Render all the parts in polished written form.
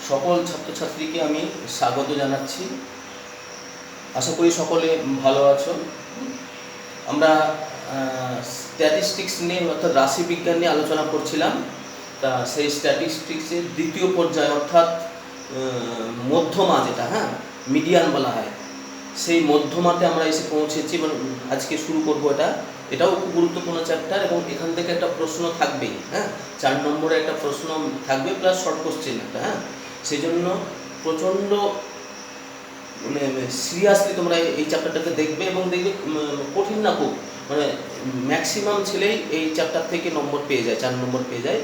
সকল ছাত্রছাত্রীকে আমি স্বাগত জানাচ্ছি। আশা করি সকলে ভালো আছো। আমরা স্ট্যাটিস্টিক্স নিয়ে অর্থাৎ রাশিবিজ্ঞান নিয়ে আলোচনা করছিলাম। তা সেই স্ট্যাটিস্টিক্সের দ্বিতীয় পর্যায়ে অর্থাৎ মধ্যমা, যেটা মিডিয়ান বলা হয়, সেই মধ্যমাতে আমরা এসে পৌঁছেছি এবং আজকে শুরু করব। এটাও খুব গুরুত্বপূর্ণ চ্যাপ্টার এবং এখান থেকে একটা প্রশ্ন থাকবেই। 4 নম্বরে একটা প্রশ্ন থাকবে প্লাস শর্ট কোশ্চেন একটা। সেই জন্য প্রচণ্ড সিরিয়াসলি তোমরা এই চ্যাপ্টারটাকে দেখবে এবং দেখবে কঠিন না খুব, ম্যাক্সিমাম ছেলেই এই চ্যাপ্টার থেকে নম্বর পেয়ে যায়, 4 নম্বর পেয়ে যায়।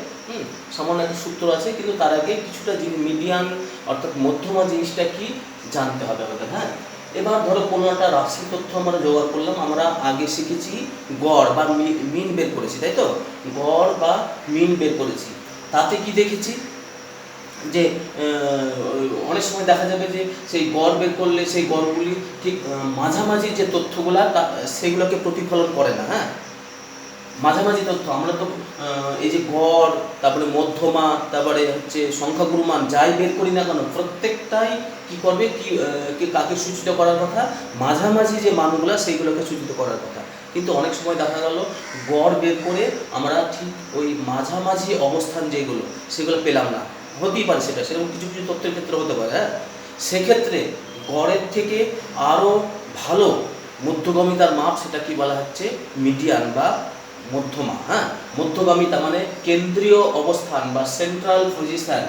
সামান্য একটা সূত্র আছে, কিন্তু তার আগে কিছুটা মিডিয়ান অর্থাৎ মধ্যমা জিনিসটা কি জানতে হবে আমাদের। এবার ধরো কোনো একটা রাশি তথ্য আমরা জোগাড় করলাম। আমরা আগে শিখেছি গড় বা মিন বের করেছি, তাই তো? গড় বা মিন বের করেছি। তাতে কি দেখেছি যে অনেক সময় দেখা যাবে যে সেই গড় বের করলে সেই গড়গুলি ঠিক মাঝামাঝি যে তথ্যগুলা সেগুলোকে প্রতিফলন করে না। মাঝামাঝি তথ্য আমরা তো এই যে গড়, তারপরে মধ্যমা, তারপরে হচ্ছে সংখ্যাগুরু মান যাই বের করি না কেন, প্রত্যেকটাই কি করবে, কি কাকে সূচিত করার কথা? মাঝামাঝি যে মানগুলো সেইগুলোকে সূচিত করার কথা। কিন্তু অনেক সময় দেখা গেল গড় বের করে আমরা ঠিক ওই মাঝামাঝি অবস্থান যেগুলো সেগুলো পেলাম না। হতেই পারে সেরকম কিছু কিছু তথ্যের ক্ষেত্রে হতে পারে। সেক্ষেত্রে গড়ের থেকে আরও ভালো মধ্যগামিতার মাপ, সেটা কি বলা হচ্ছে? মিডিয়ান বা মধ্যমা। মধ্যগামিতা মানে কেন্দ্রীয় অবস্থান বা সেন্ট্রাল পজিশন,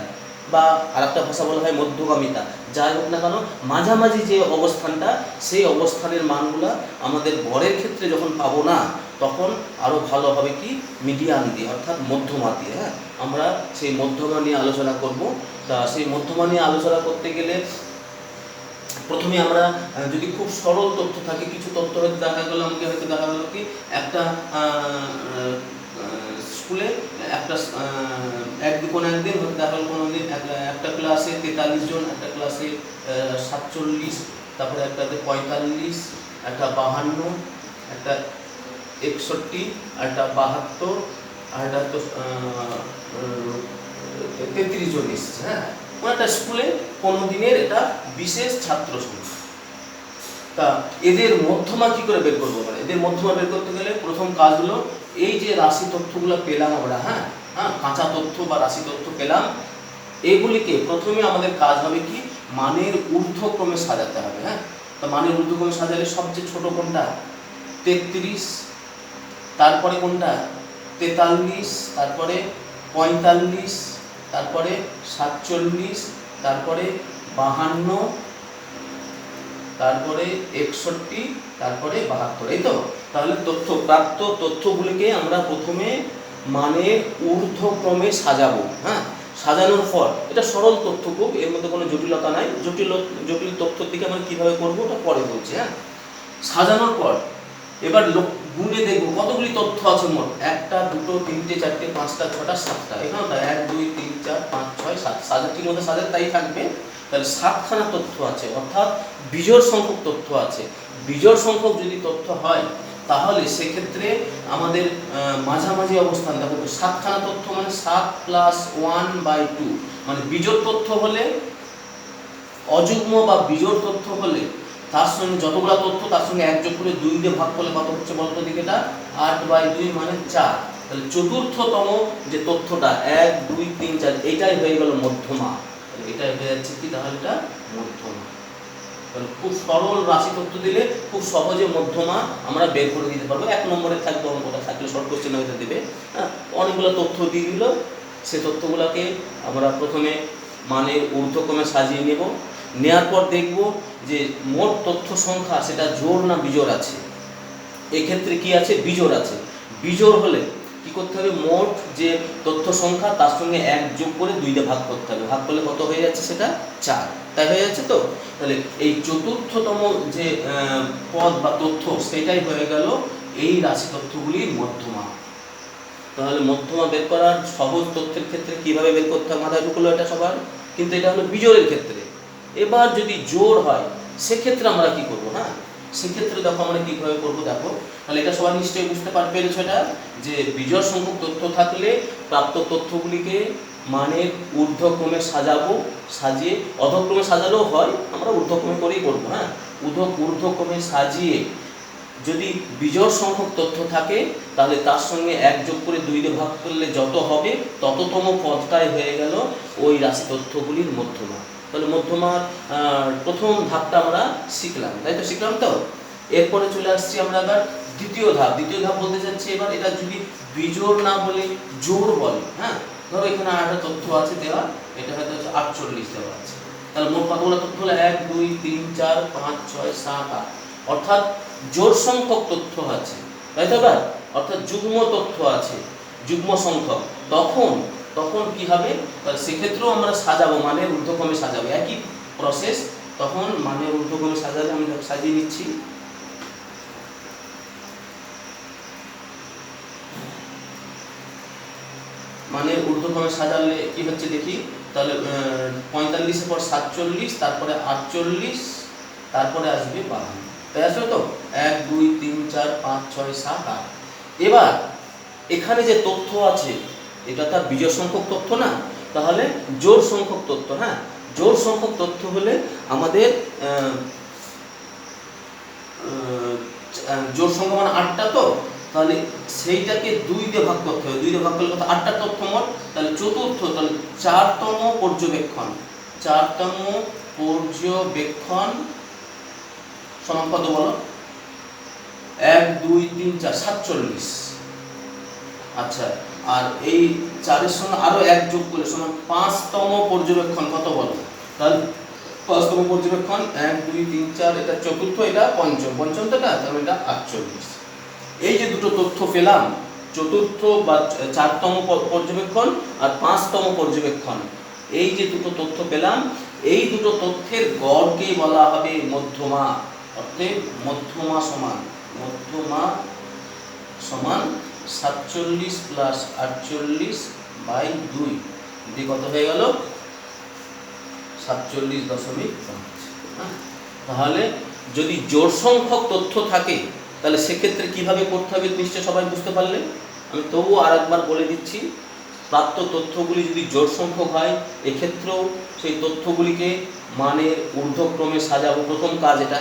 বা আরেকটা ভাষা বলা হয় মধ্যগামিতা। যাই হোক না কেন, মাঝামাঝি যে অবস্থানটা, সেই অবস্থানের মানগুলা আমাদের গড়ের ক্ষেত্রে যখন পাবো না, তখন আরও ভালো হবে কি মিডিয়ান দিয়ে, অর্থাৎ মধ্যমা দিয়ে। আমরা সেই মধ্যমা নিয়ে আলোচনা করব। তা সেই মধ্যমা নিয়ে আলোচনা করতে গেলে প্রথমে আমরা যদি খুব সরল তথ্য থাকে, কিছু তথ্য হয়তো দেখা গেলো কি একটা স্কুলে একটা কোনো একদিন হয়তো দেখা গেলো, কোনো দিন একটা ক্লাসে 43 জন, একটা ক্লাসে 47, তারপরে একটাতে 45, একটা 52, একটা 61, একটা 72, আর একটা তো 33 জন এসছে। একটা স্কুলে কোনো দিনের এটা বিশেষ ছাত্র সংখ্যা। তা এদের মধ্যমা কি করে বের করবো? এদের মধ্যমা বের করতে গেলে প্রথম কাজ হলো, এই যে রাশি তথ্যগুলো পেলাম আমরা, কাঁচা তথ্য বা রাশি তথ্য পেলাম, এগুলিকে প্রথমে আমাদের কাজ হবে কি মানের ঊর্ধ্বক্রমে সাজাতে হবে। তা মানের ঊর্ধ্বক্রমে সাজালে সবচেয়ে ছোট কোনটা? 33, তারপরে কোনটা? 43, তারপরে 45, তারপরে 47, তারপরে 52, তারপরে 61, তারপরে 72। এই তো? তাহলে প্রাপ্ত তথ্যগুলিকে আমরা প্রথমে মানের ঊর্ধ্বক্রমে সাজাবো। সাজানোর পর, এটা সরল তথ্য খুব, এর মধ্যে কোনো জটিলতা নাই। জটিল তথ্যের দিকে আমরা কীভাবে করবো ওটা পরে বলছি। সাজানোর পর এবার গুণে দেখবো কতগুলি তথ্য আছে মোট। 1, 2, 3, 4, 5, 6, 7টা। এখানে 1, 2, 3, 4, 5, 6, 7 সাজাটির মধ্যে সাজার তাই থাকবে। তাহলে 7খানা তথ্য আছে, অর্থাৎ বিজোড় সংখ্যক তথ্য আছে। বিজোড় সংখ্যক যদি তথ্য হয়, তাহলে সেক্ষেত্রে আমাদের মাঝামাঝি অবস্থান দেখো। 7খানা তথ্য মানে 7 + 1/2, মানে বিজোড় তথ্য হলে, অযুগ্ম বা বিজোড় তথ্য হলে তার সঙ্গে যতগুলো তথ্য তার সঙ্গে 1 যোগ করে 2 দিয়ে ভাগ করলে কত হচ্ছে বলতো? দিকে এটা 8/2 মানে 4। তাহলে চতুর্থতম যে তথ্যটা 1, 2, 3, 4, এইটাই হয়ে গেল মধ্যমা। এটাই হয়ে যাচ্ছে কি? তাহলে এটা মধ্যমা। তাহলে খুব সরল রাশি তথ্য দিলে খুব সহজে মধ্যমা আমরা বের করে দিতে পারবো। 1 নম্বরে থাকবে, অঙ্কটা থাকলে শর্ট কোশ্চেন হয়তো দেবে। অনেকগুলো তথ্য দিয়ে দিল, সে তথ্যগুলোকে আমরা প্রথমে মানের ঊর্ধ্বক্রমে সাজিয়ে নেব। নেওয়ার পর দেখব যে মোট তথ্য সংখ্যা সেটা জোড় না বিজোড় আছে। এক্ষেত্রে কি আছে? বিজোড় আছে। বিজোড় হলে কি করতে হবে? মোট যে তথ্য সংখ্যা তার সঙ্গে 1 যোগ করে 2 দিয়ে ভাগ করতে হবে। ভাগ করলে কত হয়ে যাচ্ছে? সেটা 4। তাই হয়ে যাচ্ছে তো? তাহলে এই চতুর্থতম যে পদ বা তথ্য, সেটাই হয়ে গেল এই রাশি তথ্যগুলির মধ্যমা। তাহলে মধ্যমা বের করার সহজ তথ্যের ক্ষেত্রে কিভাবে বের করতে হবে মাথায় ঢুকলো এটা সবার, কিন্তু এটা হলো বিজোড়ের ক্ষেত্রে। এবার যদি জোড় হয় সেক্ষেত্রে আমরা কি করবো? সেক্ষেত্রে দেখো আমরা কীভাবে করবো দেখো। তাহলে এটা সবাই নিশ্চয়ই বুঝতে পেরেছো, এটা যে বিজোড় সংখ্যক তথ্য থাকলে প্রাপ্ত তথ্যগুলিকে মানের ঊর্ধ্বক্রমে সাজাবো, সাজিয়ে অধক্রমে সাজালেও হয়, আমরা ঊর্ধ্বক্রমে করেই করবো। হ্যাঁ, ঊর্ধ্বক্রমে সাজিয়ে যদি বিজোড় সংখ্যক তথ্য থাকে তাহলে তার সঙ্গে 1 যোগ করে 2 দিয়ে ভাগ করলে যত হবে তততম পদটাই হয়ে গেল ওই রাশি তথ্যগুলির মধ্যমা। তাহলে মধ্যমার প্রথম ধাপটা আমরা শিখলাম, তাই তো? শিখলাম তো। এরপরে চলে আসছি আমরা এবার দ্বিতীয় ধাপ। দ্বিতীয় ধাপ বলতে চাচ্ছি এবার এটা যদি বিজোড় না বলে জোড় বলে। হ্যাঁ, ধরো এখানে একটা তথ্য আছে দেওয়া, এটা হয়তো 48 দেওয়া আছে, তাহলে মোট কতগুলো তথ্য হলো? 1 2 3 4 5 6 7 8, অর্থাৎ জোড় সংখ্যক তথ্য আছে, তাই তো? অর্থাৎ যুগ্ম তথ্য আছে, যুগ্ম সংখ্যক। তখন কি হবে? তাহলে সেক্ষেত্রেও আমরা সাজাবো, মানের ঊর্ধ্বক্রমে সাজাবো, একই প্রসেস। তখন মানের ঊর্ধ্বক্রমে সাজালে আমি সাজিয়ে নিচ্ছি। মানের ঊর্ধ্বক্রমে সাজালে কি হচ্ছে দেখি, তাহলে 45 এর পর 47, তারপরে 48, তারপরে আসবে 52, তাই আসবে তো? 1 2 3 4 5 6 7 8। এবার এখানে যে তথ্য আছে এটা তার বিজোড় সংখ্যক তথ্য না, তাহলে জোড় সংখ্যক তথ্য। হ্যাঁ, জোড় সংখ্যক তথ্য হলে আমাদের জোড় সংখ্যা মানে 8টা, তো তাহলে সেইটাকে 2 দিয়ে ভাগ করতে হবে। 2 দিয়ে ভাগ করলে কত? 8টা তথ্য মোট। তাহলে চতুর্থ, তাহলে 4তম পর্যবেক্ষণ, 4তম পর্যবেক্ষণ সমান কত বলো? 1 2 3 4 47। আচ্ছা, আর এই 4 এর সঙ্গে আরো 1 যোগ করলে সমান 5তম পর্যবেক্ষণ কত বলো? তাহলে 5তম পর্যবেক্ষণ 1 2 3 4, এটা চতুর্থ, এটা পঞ্চম, তো এটা, তাহলে এটা 48। এই যে দুটো তথ্য পেলাম, চতুর্থ বা 4তম পর্যবেক্ষণ আর 5তম পর্যবেক্ষণ, এই যে দুটো তথ্য পেলাম, এই দুটো তথ্যের গড়কেই বলা হবে মধ্যমা। অর্থাৎ মধ্যমা সমান 47 প্লাস 48/2 দিয়ে কত হয়ে গেল? 47.5। তাহলে যদি জোড় সংখ্যক তথ্য থাকে তাহলে সেক্ষেত্রে কিভাবে করতে হবে নিশ্চয় সবাই বুঝতে পারলে। আমি তবুও আরেকবার বলে দিচ্ছি, প্রাপ্ত তথ্যগুলি যদি জোড় সংখ্যক হয় এক্ষেত্রেও সেই তথ্যগুলিকে মানের ঊর্ধ্বক্রমে সাজাবো। প্রথম কাজ এটা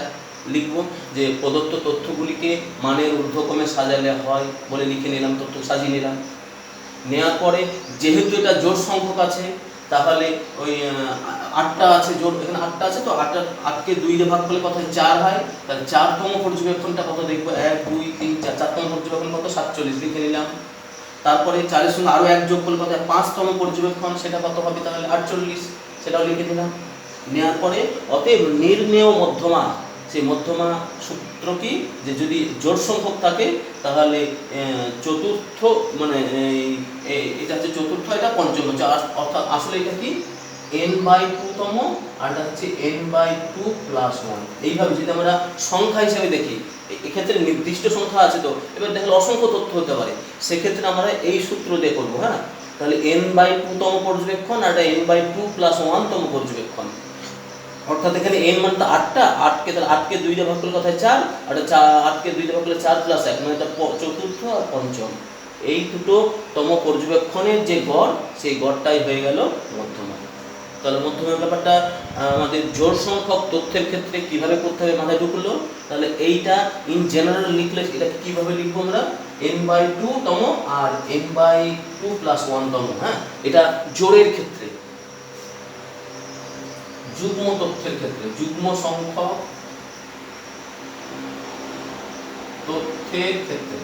লিখব যে প্রদত্ত তথ্যগুলিকে মানের ঊর্ধ্বক্রমে সাজালে হয় বলে লিখে নিলাম, তথ্য সাজিয়ে নিলাম। নেওয়ার পরে যেহেতু এটা জোড় সংখ্যক আছে তাহলে ওই 8টা আছে, জোড় এখানে 8টা আছে, তো 8কে 2 দিয়ে ভাগ করলে কত হয়? 4 হয়। তাহলে 4তম পর্যবেক্ষণটা কত দেখবো? 1 2 3 4, 4তম পর্যবেক্ষণ কত? 47 লিখে নিলাম। তারপরে 4 এর সঙ্গে আরো 1 যোগ করলে কত হয়? 5তম পর্যবেক্ষণ, সেটা কত হবে? তাহলে 48, সেটাও লিখে দিলাম। নেওয়ার পরে অতএব নির্ণেয় মধ্যমা, সেই মধ্যমা সূত্র কি? যে যদি জোড় সংখ্যক থাকে তাহলে চতুর্থ মানে এটা হচ্ছে চতুর্থ, এটা পঞ্চম, অর্থাৎ আসলে এটা কি n/2তম, আর এটা হচ্ছে n/2 + 1। এইভাবে যদি আমরা সংখ্যা হিসেবে দেখি, এক্ষেত্রে নির্দিষ্ট সংখ্যা আছে, তো এবার দেখলে অসংখ্য তথ্য হতে পারে, সেক্ষেত্রে আমরা এই সূত্র দিয়ে করবো। হ্যাঁ, তাহলে n/2তম পর্যবেক্ষণ আর এটা n/2 + 1তম পর্যবেক্ষণ। অর্থাৎ এখানে n মানে তো 8টা, 8কে 2 দিয়ে ভাগ করলে কত হয়? 4, আর 8কে 2 দিয়ে ভাগ করলে 4 + 1, মানে এটা চতুর্থ আর পঞ্চম। এই দুটো তম পর্যবেক্ষণের যে গড়, সেই গড়টাই হয়ে গেল মধ্যমা। তাহলে মধ্যমার ব্যাপারটা আমাদের জোড় সংখ্যক তথ্যের ক্ষেত্রে কিভাবে করতে হবে মাথায় ঢুকলো। তাহলে এইটা ইন জেনারেল লিখলে এটাকে কিভাবে লিখবো আমরা? n/2তম আর n/2 + 1তম। হ্যাঁ, এটা জোড়ের ক্ষেত্রে। যুগ্ম তথ্যের ক্ষেত্রে, যুগ্ম সংখ্যক তথ্যের ক্ষেত্রে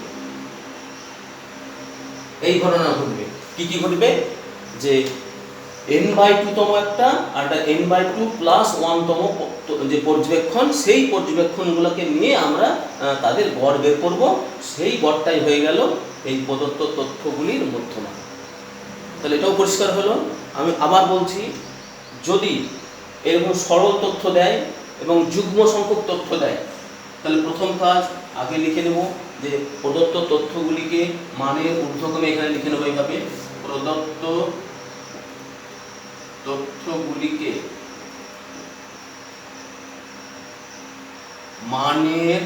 এই ঘটনা ঘটবে। কি ঘটবে? যে n/2তম একটা আর n/2 + 1তম যে পর্যবেক্ষণ, সেই পর্যবেক্ষণগুলোকে নিয়ে আমরা তাদের গড় বের করব। সেই গড়টাই হয়ে গেল এই প্রদত্ত তথ্যগুলির মধ্যমা। তাহলে এটাও পরিষ্কার হলো। আমি আবার বলছি, যদি এরকম সরল তথ্য দেয় এবং যুগ্ম সংখ্যক তথ্য দেয় তাহলে প্রথম কাজ আগে লিখে নেব যে প্রদত্ত তথ্যগুলিকে মানের ঊর্ধ্বক্রমে, এখানে লিখে নেব এইভাবে, প্রদত্ত তথ্যগুলিকে মানের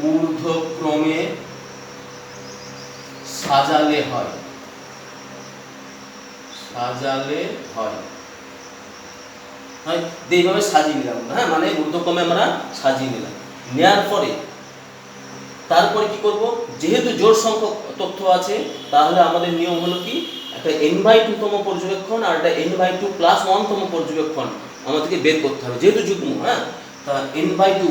ঊর্ধ্বক্রমে সাজালে হয়, সাজালে হয়, এইভাবে সাজিয়ে নিলাম। হ্যাঁ, মানে ঊর্ধ্বক্রমে আমরা সাজিয়ে নিলাম। নেওয়ার পরে তারপরে কি করব, যেহেতু জোড় সংখ্যক তথ্য আছে তাহলে আমাদের নিয়ম হলো কি, একটা n/2 তম পর্যবেক্ষণ আর একটা n/2 + 1 তম পর্যবেক্ষণ আমাদেরকে বের করতে হবে, যেহেতু যুগ্ম। হ্যাঁ, তা n/2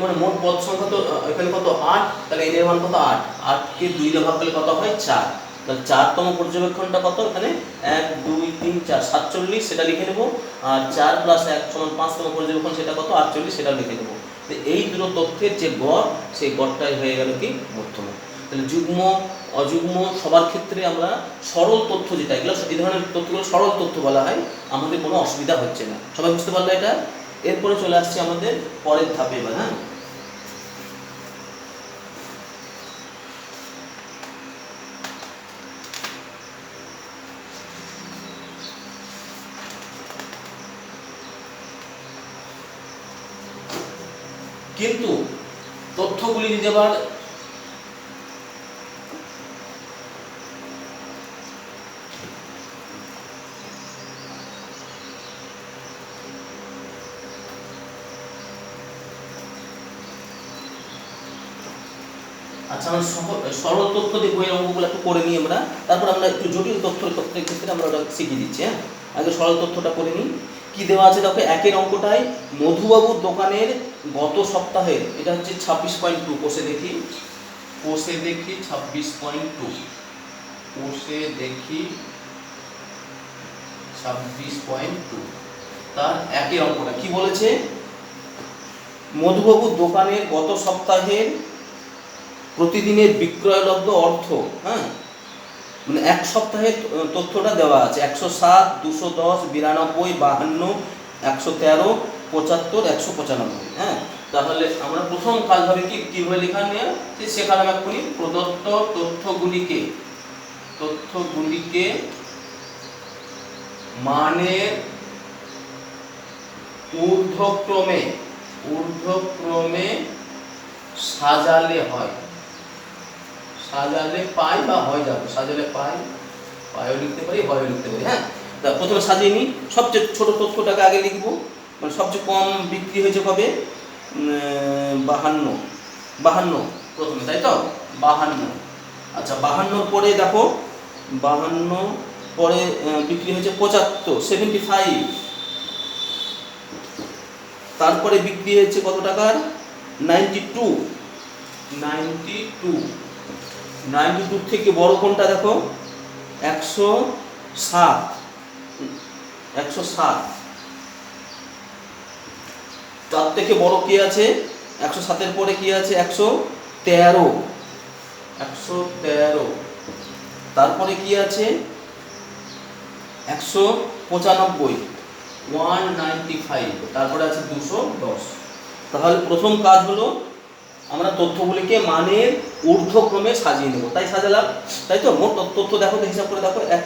মানে মোট পদ সংখ্যা তো এখানে কত 8, তাহলে n এর মান কত 8, 8 কে 2 দিয়ে ভাগ করলে কত হয় 4, তাহলে 4 তম পর্যবেক্ষণটা কত, এখানে 1 2 3 4 47 সেটা লিখে নেব, আর 4 + 1 = 5 তম পর্যবেক্ষণ সেটা কত 48 সেটা লিখে নেব। তো এই দুটো তথ্যের যে গড়, সেই গড়টাই হয়ে গেল কি মধ্যমা। তাহলে যুগ্ম অযুগ্ম সবার ক্ষেত্রে আমরা সরল তথ্য যেটা, এগুলো এই ধরনের তথ্যগুলো সরল তথ্য বলা হয়, আমাদের কোনো অসুবিধা হচ্ছে না। সবাই বুঝতে পারলো এটা? এরপরে চলে আসছে আমাদের পরের ধাপে এবার। হ্যাঁ, কিন্তু তথ্যগুলি যদি আবার আচ্ছা, আমরা সরল তথ্য দিয়ে বইয়ের অঙ্কগুলো একটু করে নিই আমরা, তারপর আমরা একটু জটিল তথ্যের ক্ষেত্রে আমরা ওটা শিখিয়ে দিচ্ছি। হ্যাঁ, আগে সরল তথ্যটা করে নিই। কি দেওয়া আছে দেখো, একের অঙ্কটায় মধুবাবুর দোকানের গত সপ্তাহের, এটা হচ্ছে 26.2, কোষে দেখি 26.2, কোষে দেখি 26.2, তার একের অঙ্কটা কি বলেছে, মধুবাবুর দোকানের গত সপ্তাহের প্রতিদিনের বিক্রয়লব্ধ অর্থ। হ্যাঁ, মানে এক সপ্তাহের তথ্যটা দেওয়া আছে, 107 210 92 52 113 75 195। হ্যাঁ, তাহলে আমরা প্রথম কাজ হবে কি, কিভাবে লেখা নিয়ে শেখালাম এক্ষুনি, প্রদত্ত তথ্যগুলিকে মানের ঊর্ধ্বক্রমে সাজালে হয়, সাজালে পাই বা হয় যাবে, সাজালে পাইও লিখতে পারি, হয়ও লিখতে পারি। হ্যাঁ, তা প্রথমে সাজিয়ে নিই। সবচেয়ে ছোট তথ্যটাকে আগে লিখব, মানে সবচেয়ে কম বিক্রি হয়েছে কবে, 52 প্রথমে, তাই তো 52। আচ্ছা, 52 পরে দেখো, 52 পরে বিক্রি হয়েছে 75 তারপরে বিক্রি হয়েছে কত টাকার 92 থেকে বড় কোনটা দেখো 107 তার থেকে বড় কি আছে, 107 পরে কি আছে 113, তারপরে কি আছে 195, 195, তারপরে আছে 210। তাহলে প্রথম কাজ হলো আমরা তথ্যগুলিকে মানের ঊর্ধ্বক্রমে সাজিয়ে নেব, তাই সাজালাম, তাই তো। মোট তথ্য দেখো, হিসাব করে দেখো, 1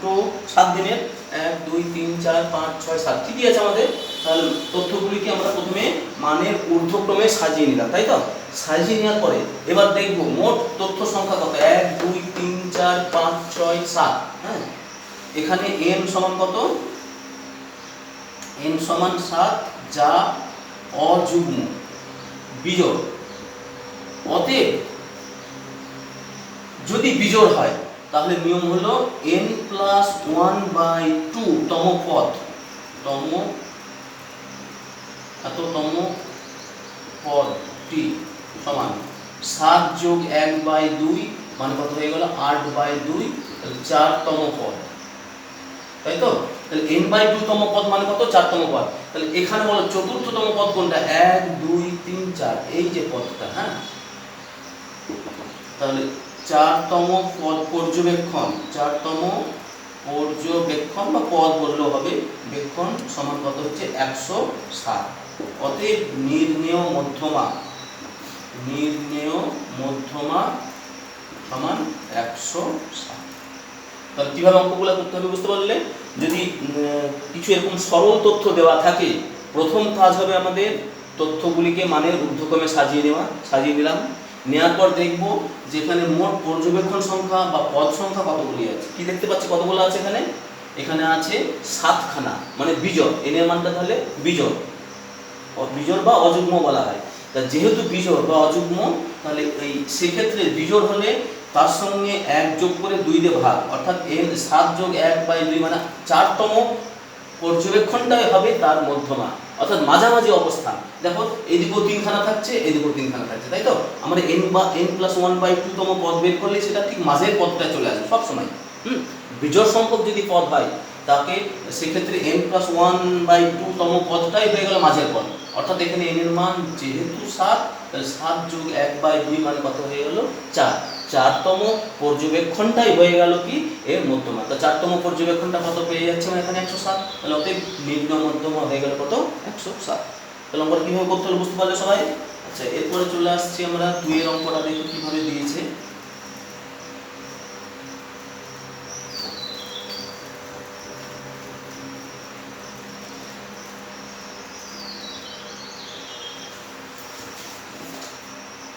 2 7 দিনের 1 2 3 4 5 6 7, ঠিকই আছে আমাদের। তাহলে তথ্যগুলিকে আমরা প্রথমে মানের ঊর্ধ্বক্রমে সাজিয়ে নিলাম, তাই তো। সাজিয়ে নেওয়ার পরে এবার দেখব মোট তথ্য সংখ্যা কত, 1 2 3 4 5 6 7। হ্যাঁ, এখানে n সমান কত, n সমান 7, যা অযুগ্ম বিজোড়। অতএব যদি বিজোড় হয় তাহলে নিয়ম হলো n+1/2 তম পদটি সমান 7 যোগ 1/2 মানে কত হয়ে গেল 8/2, তাহলে 4তম পদ, তাই তো। তাহলে n/2 তম পদ মানে কত 4তম পদ। তাহলে এখানে বলো চতুর্থতম পদ কোনটা, 1 2 3 4, এই যে পদটা। হ্যাঁ, তাহলে 4তম পর্যবেক্ষণ বা পদ বললেও হবে, বেক্ষণ সমান কত হচ্ছে 107। অতএব নির্ণেয় মধ্যমা সমান 107। তাহলে কিভাবে অঙ্কগুলো করতে হবে বুঝতে পারলে। যদি কিছু এরকম সরল তথ্য দেওয়া থাকে, প্রথম কাজ হবে আমাদের তথ্যগুলিকে মানের ঊর্ধ্বক্রমে সাজিয়ে নিলাম। নেওয়ার পর দেখব যেখানে মোট পর্যবেক্ষণ সংখ্যা বা পদ সংখ্যা কতগুলি আছে। কি দেখতে পাচ্ছি কতগুলো আছে এখানে? এখানে আছে 7খানা, মানে বিজোড়। n এর মানটা তাহলে বিজোড়, বিজোড় বা অযুগ্ম বলা হয়। তা যেহেতু বিজোড় বা অযুগ্ম, তাহলে এই সেক্ষেত্রে বিজোড় হলে তার সঙ্গে 1 যোগ করে 2 দিয়ে ভাগ, অর্থাৎ n 7 যোগ 1/2 মানে 4তম পর্যবেক্ষণটাই হবে তার মধ্যমা, অর্থাৎ মাঝামাঝি অবস্থান। দেখো এদিকেও 3খানা থাকছে, এদিকেও 3খানা থাকছে, তাই তো? আমরা n বা n+1/2তম পদ বের করলে সেটা ঠিক মাঝের পদটা চলে আসবে সবসময়। বিজোড় সংখ্যক যদি পদ হয় তাকে সেক্ষেত্রে n+1/2তম পদটাই হয়ে গেল মাঝের পদ, অর্থাৎ এখানে n এর মান যেহেতু 7, তাহলে 7 যোগ 1/2 মানে কত হয়ে গেল? 4। 4তম পর্যবেক্ষণটাই হয়ে গেল কি এর মধ্যমা। তা 4তম পর্যবেক্ষণটা কত পেয়ে যাচ্ছে? মানে এখানে 107, তাহলে অতএব নিম্ন মধ্যমা হয়ে গেল কত? 107। তাহলে আমরা কিভাবে করতে হলো বুঝতে পারলে সবাই? আচ্ছা, এরপরে চলে আসছি আমরা 2 এর অঙ্কটা দেখি কিভাবে দিয়েছে।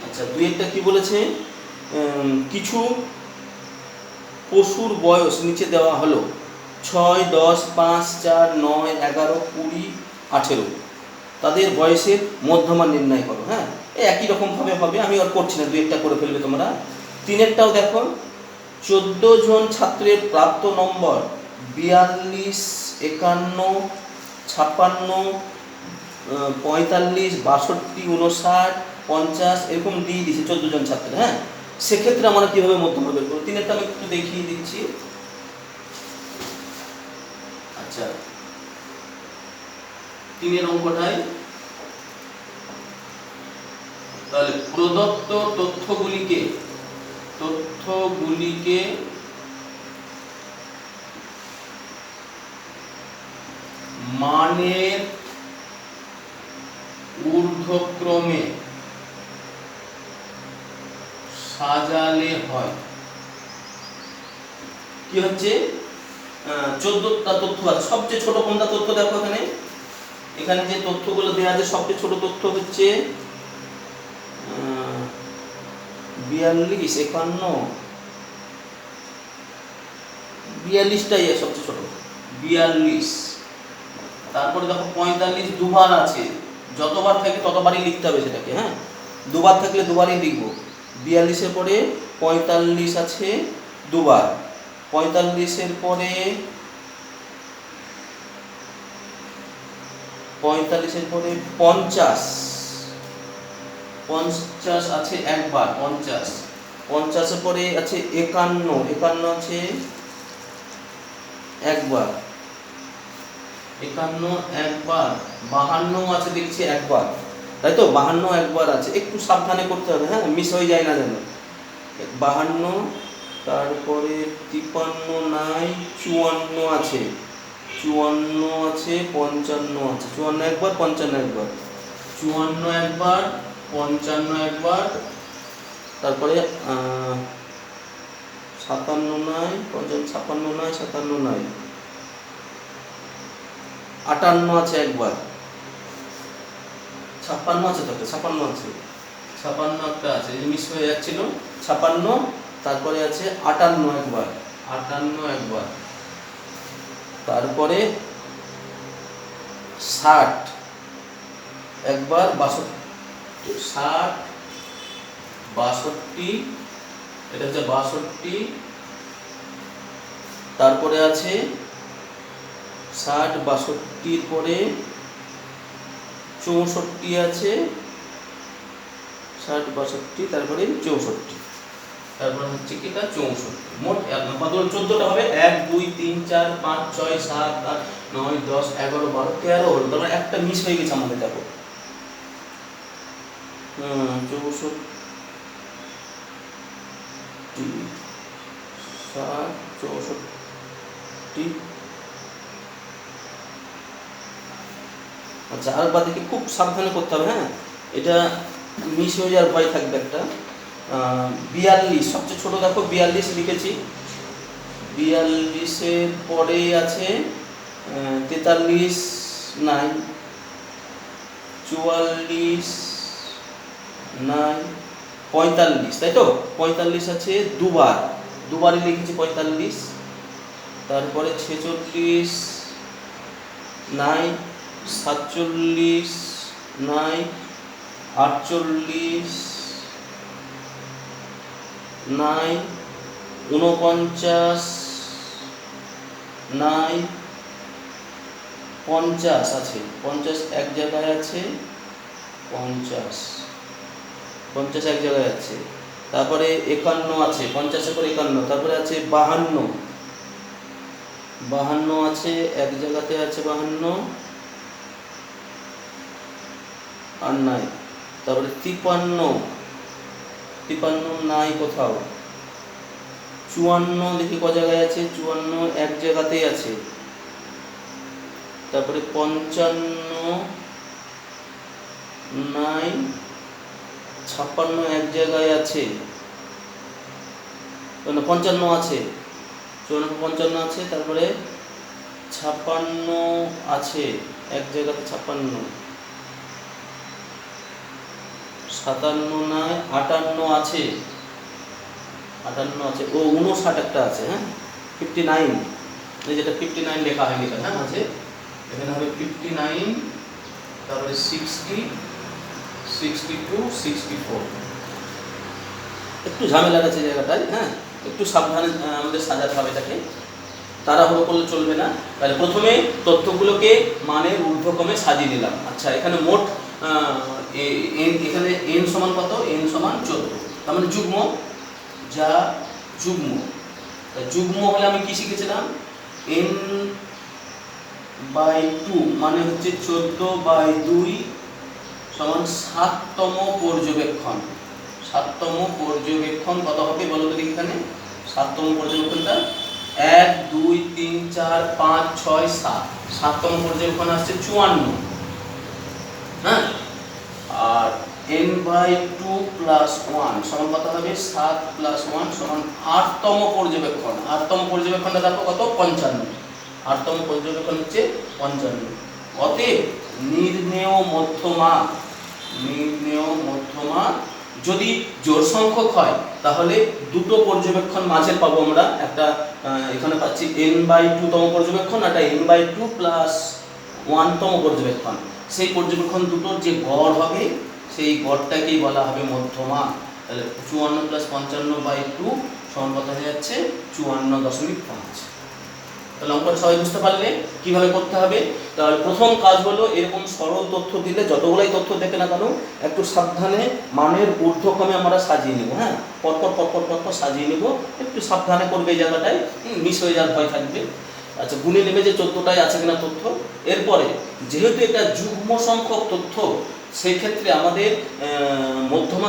আচ্ছা, 2 একটা কি বলেছে? কিছু পশুর বয়স নিচে দেওয়া হলো 6, 10, 5, 4, 9, 11, 20, 18। তাদের বয়সের মধ্যমা নির্ণয় করো। হ্যাঁ, এই একই রকমভাবে হবে, আমি আর করছি না, 2 একটা করে ফেলবে তোমরা। 3এরটাও দেখো, 14 জন ছাত্রের প্রাপ্ত নম্বর 42, 51, 56, 45, 62, 59, 50 এরকম দিয়ে দিয়েছে 14 জন ছাত্র। হ্যাঁ, সেক্ষেত্রে আমরা কীভাবে মধ্যমা বের করবো? 3এরটা আমি একটু দেখিয়ে দিচ্ছি। আচ্ছা, 3এর অঙ্কটায় তাহলে প্রদত্ত তথ্যগুলিকে মানের ঊর্ধ্বক্রমে সাজালে হয়। কি হচ্ছে? 14টা তথ্য আছে, সবচেয়ে ছোট কোনটা তথ্য দেখো এখানে। এখানে যে তথ্যগুলো দেওয়া আছে সবচেয়ে ছোট তথ্য হচ্ছে 42, 51, 42টাই সবচেয়ে ছোট, 42। তারপরে দেখো 45 দুবার আছে, যতবার থাকে ততবারই লিখতে হবে সেটাকে। হ্যাঁ, দুবার থাকলে দুবারই লিখবো। 42-এর পরে 45 আছে দুবার, 45-এর পরে 50 আছে একবার, 50-এর পরে আছে 51 আছে একবার, 51 একবার, 52 আছে দেখছি একবার, তাই তো? 52 একবার আছে, একটু সাবধানে করতে হবে, হ্যাঁ, মিস হয়ে যায় না যেন। 52, তারপরে 53 নাই, 54 আছে, 54 আছে, 55 আছে, 54 একবার, 55 একবার, 54 একবার, 55 একবার, তারপরে 57 নাই, 56 নাই, 57 নাই, 58 আছে একবার, 56 আছে, তাতে 56 আছে, 56 একটা আছে, মিস হয়ে যাচ্ছিল। 56, তারপরে আছে 58 একবার, 58 একবার, তারপরে 60 একবার, 60, 62, এটা হচ্ছে 62, তারপরে আছে 60, 62-র পরে 64 আছে, 60, 62, তারপরে 64, তারপরে হচ্ছে কি এটা 64। মোট কতগুলো? 14টা হবে। 1, 2, 3, 4, 5, 6, 7, 8, 9, 10, 11, 12, 13 হলো। তারপরে একটা মিস হয়ে গেছে আমাদের, দেখো 64, 64। আচ্ছা, আর বাদিকে খুব সাবধানে করতে হবে। হ্যাঁ, এটা মিস হয়ে যাওয়ার ভয় থাকবে একটা। 42 সবচেয়ে ছোট, দেখো 42 লিখেছি। 42-এর পরেই আছে 43 নাই, 44 নাই, 45, তাই তো? 45 আছে দুবার, দুবারই লিখেছি 45। তারপরে 46 নাই, 47 নাই, 48 নাই, 49 নাই, 50 আছে, 50 এক জায়গায় আছে, 50 এক জায়গায় আছে। তারপরে 51 আছে, 50 করে 51। তারপরে আছে 52 আছে, এক জায়গাতে আছে 52 আর নাই। তারপরে 53 নাই কোথাও। 54 দেখি ক জায়গায় আছে, 54 এক জায়গাতেই আছে। তারপরে 55 নাই, 56 এক জায়গায় আছে, 55 আছে, 55 আছে। তারপরে 56 আছে এক জায়গাতে, 56, 57 নাই, 58 আছে, 58 আছে, ও 59 একটা আছে, হ্যাঁ 59, এই যেটা 59 লেখা হয়নি, হ্যাঁ আছে, এখানে হবে 59। তারপরে 60, 62, 64, একটু ঝামেলার আছে জায়গাটায়, হ্যাঁ একটু সাবধানে আমাদের সাজাতে হবে এটাকে, তাড়াহুড়ো করলে চলবে না। তাহলে প্রথমে তথ্যগুলোকে মানের ঊর্ধ্বক্রমে সাজিয়ে নিলাম। আচ্ছা, এখানে মোট এখানে n সমান কত? n সমান 14, তার মানে যুগ্ম, যা যুগ্ম। যুগ্ম হলে আমি কি শিখেছিলাম? n/2 মানে হচ্ছে 14/2 সমান 7তম পর্যবেক্ষণ। 7তম পর্যবেক্ষণ কত হবে বলো তো এখানে? 7তম পর্যবেক্ষণটা 1 2 3 4 5 6 7, 7তম পর্যবেক্ষণ আসছে 54, হ্যাঁ। আর n/2 + 1 সমান কত হবে? 7 + 1 সমান 8তম পর্যবেক্ষণ। 8তম পর্যবেক্ষণটা দেখো কত? 55। 8তম পর্যবেক্ষণ হচ্ছে 55। অতএব নির্ণেয় মধ্যমা যদি জোড় সংখ্যক হয় তাহলে দুটো পর্যবেক্ষণ মাঝে পাবো আমরা। একটা এখানে পাচ্ছি n/2 তম পর্যবেক্ষণ, একটা n/2 + 1তম পর্যবেক্ষণ। সেই পর্যবেক্ষণ দুটোর যে গড় হবে সেই গড়টাকেই বলা হবে মধ্যমা। তাহলে 54 + 55/2 সমান কত হয়ে যাচ্ছে? 54.5। তাহলে অঙ্কটা সবাই বুঝতে পারলে কিভাবে করতে হবে? তাহলে প্রথম কাজ হলো এরকম সরল তথ্য দিলে যতগুলাই তথ্য দেখে না কেন একটু সাবধানে মানের ঊর্ধ্বক্রমে আমরা সাজিয়ে নেব, হ্যাঁ পরপর সাজিয়ে নেব। একটু সাবধানে করবে এই জায়গাটায়, মিস হয়ে যাওয়ার ভয় থাকবে। আচ্ছা, গুনে নেবে যে 14টাই আছে কিনা তথ্য। এরপরে যেহেতু এটা যুগ্ম সংখ্যক তথ্য, সেই ক্ষেত্রে আমাদের মধ্যমা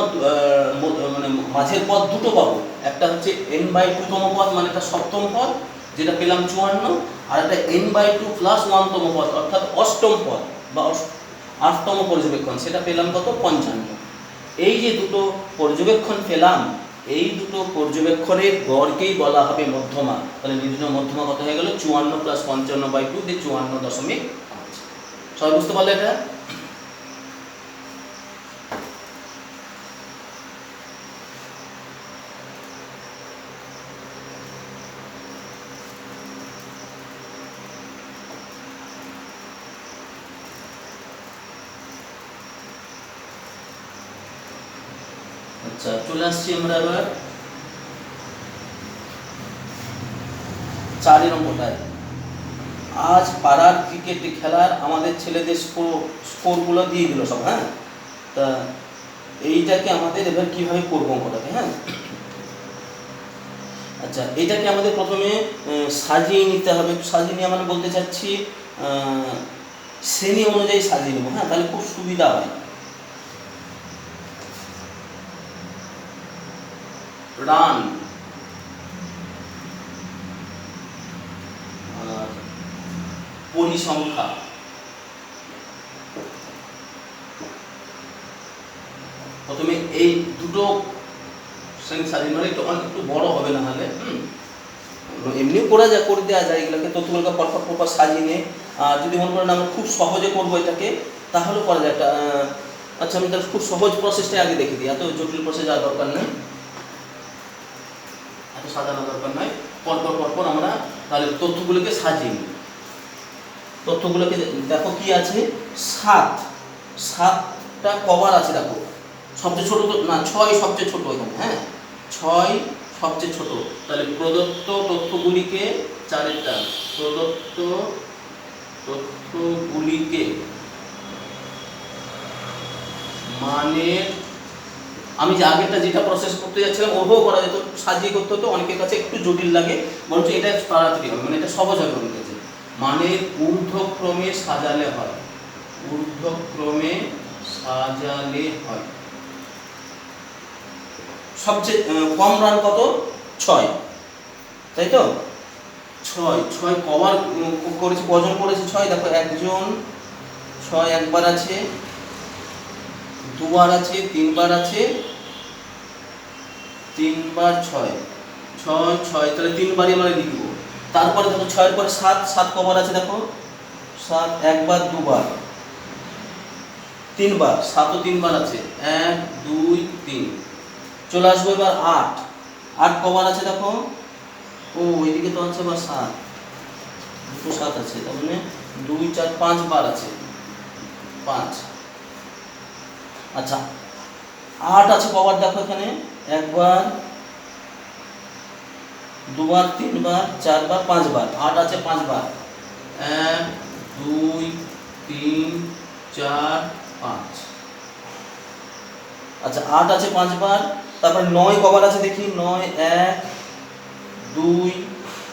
মানে মাঝের পদ দুটো পাবো। একটা হচ্ছে n/2 তম পদ, মানে এটা সপ্তম পদ যেটা পেলাম 54, আর একটা n/2 + 1তম পদ অর্থাৎ অষ্টম পদ বা 8তম পর্যবেক্ষণ, সেটা পেলাম কত? 55। এই যে দুটো পর্যবেক্ষণ পেলাম, এই দুটো পর্যবেক্ষণের গড়কেই বলা হবে মধ্যমা। তাহলে নির্ণয় মধ্যমা কত হয়ে গেল? 54 + 55/2 দিয়ে 54.5। সবাই বুঝতে পারলে এটা? আচ্ছা, চলে আসছি আমরা এবার 4 নম্বরটায়। আজ পাড়ার ক্রিকেট খেলার আমাদের ছেলেদের স্কোরগুলো দিয়ে দিল সব, হ্যাঁ। তা এইটাকে আমাদের এবার কিভাবে করবো অঙ্কটাকে, হ্যাঁ। আচ্ছা, এইটাকে আমাদের প্রথমে সাজিয়ে নিতে হবে। সাজিয়ে নিয়ে আমরা বলতে চাচ্ছি শ্রেণী অনুযায়ী সাজিয়ে নেবো, হ্যাঁ, তাহলে খুব সুবিধা হয়। রান আর পরিসংখ্যা, প্রথমে এই দুটো শ্রেণী সাজিয়ে মানে একটু বড় হবে, না হলে এমনিও করে দেওয়া যায় এগুলোকে, তথ্যগুলোকে পরপর সাজিয়ে নিয়ে। আর যদি মনে করেন আমরা খুব সহজে করবো এটাকে, তাহলে করা যায়। একটা আচ্ছা আমি তাহলে খুব সহজ প্রসেসটাই আগে দেখে দিই, এত জটিল প্রসেস যাওয়ার দরকার নেই, এত সাজানোর দরকার নয়। পরপর আমরা তাহলে তথ্যগুলোকে সাজিয়ে নিই। তথ্যগুলোকে দেখো কি আছে, সাতটা কভার আছে দেখো, সবচেয়ে ছোট তো না, 6 সবচেয়ে ছোট এখানে, হ্যাঁ 6 সবচেয়ে ছোট। তাহলে প্রদত্ত তথ্যগুলিকে, চারেরটা প্রদত্ত তথ্যগুলিকে মানের, আমি যে আগেরটা যেটা প্রসেস করতে যাচ্ছিলাম ওভাবেও করা যেত, সাজিয়ে করতে হতো, অনেকের কাছে একটু জটিল লাগে, বরঞ্চ এটা তাড়াতাড়ি হবে, মানে এটা সহজ হবে অনেকের কাছে। মানের ঊর্ধ্বক্রমে সাজালে হয়, ঊর্ধ্বক্রমে সাজালে হয়। সবচেয়ে কম রান কত, 6, তাই তো 6 কভার করেছে, কজন করেছে 6, দেখো একজন, 6 একবার আছে, দুবার আছে, তিনবার আছে, 3 বার 6, তাহলে 3 বারই আমরা লিখবো। তারপরে দেখো 6 এর পরে 7 কভার আছে, দেখো 7 একবার, দুবার, 3 বার, 7ও 3 বার আছে, 1 2 3। চলে আসবো এবার 8 কভার আছে, দেখো ও এদিকে তো আছে আবার 7, দুটো 7 আছে, তার মানে 2 4 5 বার আছে, 5। আচ্ছা 8 আছে কভার, দেখো এখানে একবার, দুবার, 3 বার, 4 বার, 5 বার, 8 আছে 5 বার, 1 2 3 4 5। আচ্ছা 8 আছে 5 বার, তারপরে 9 কভার আছে, দেখি 9 1 2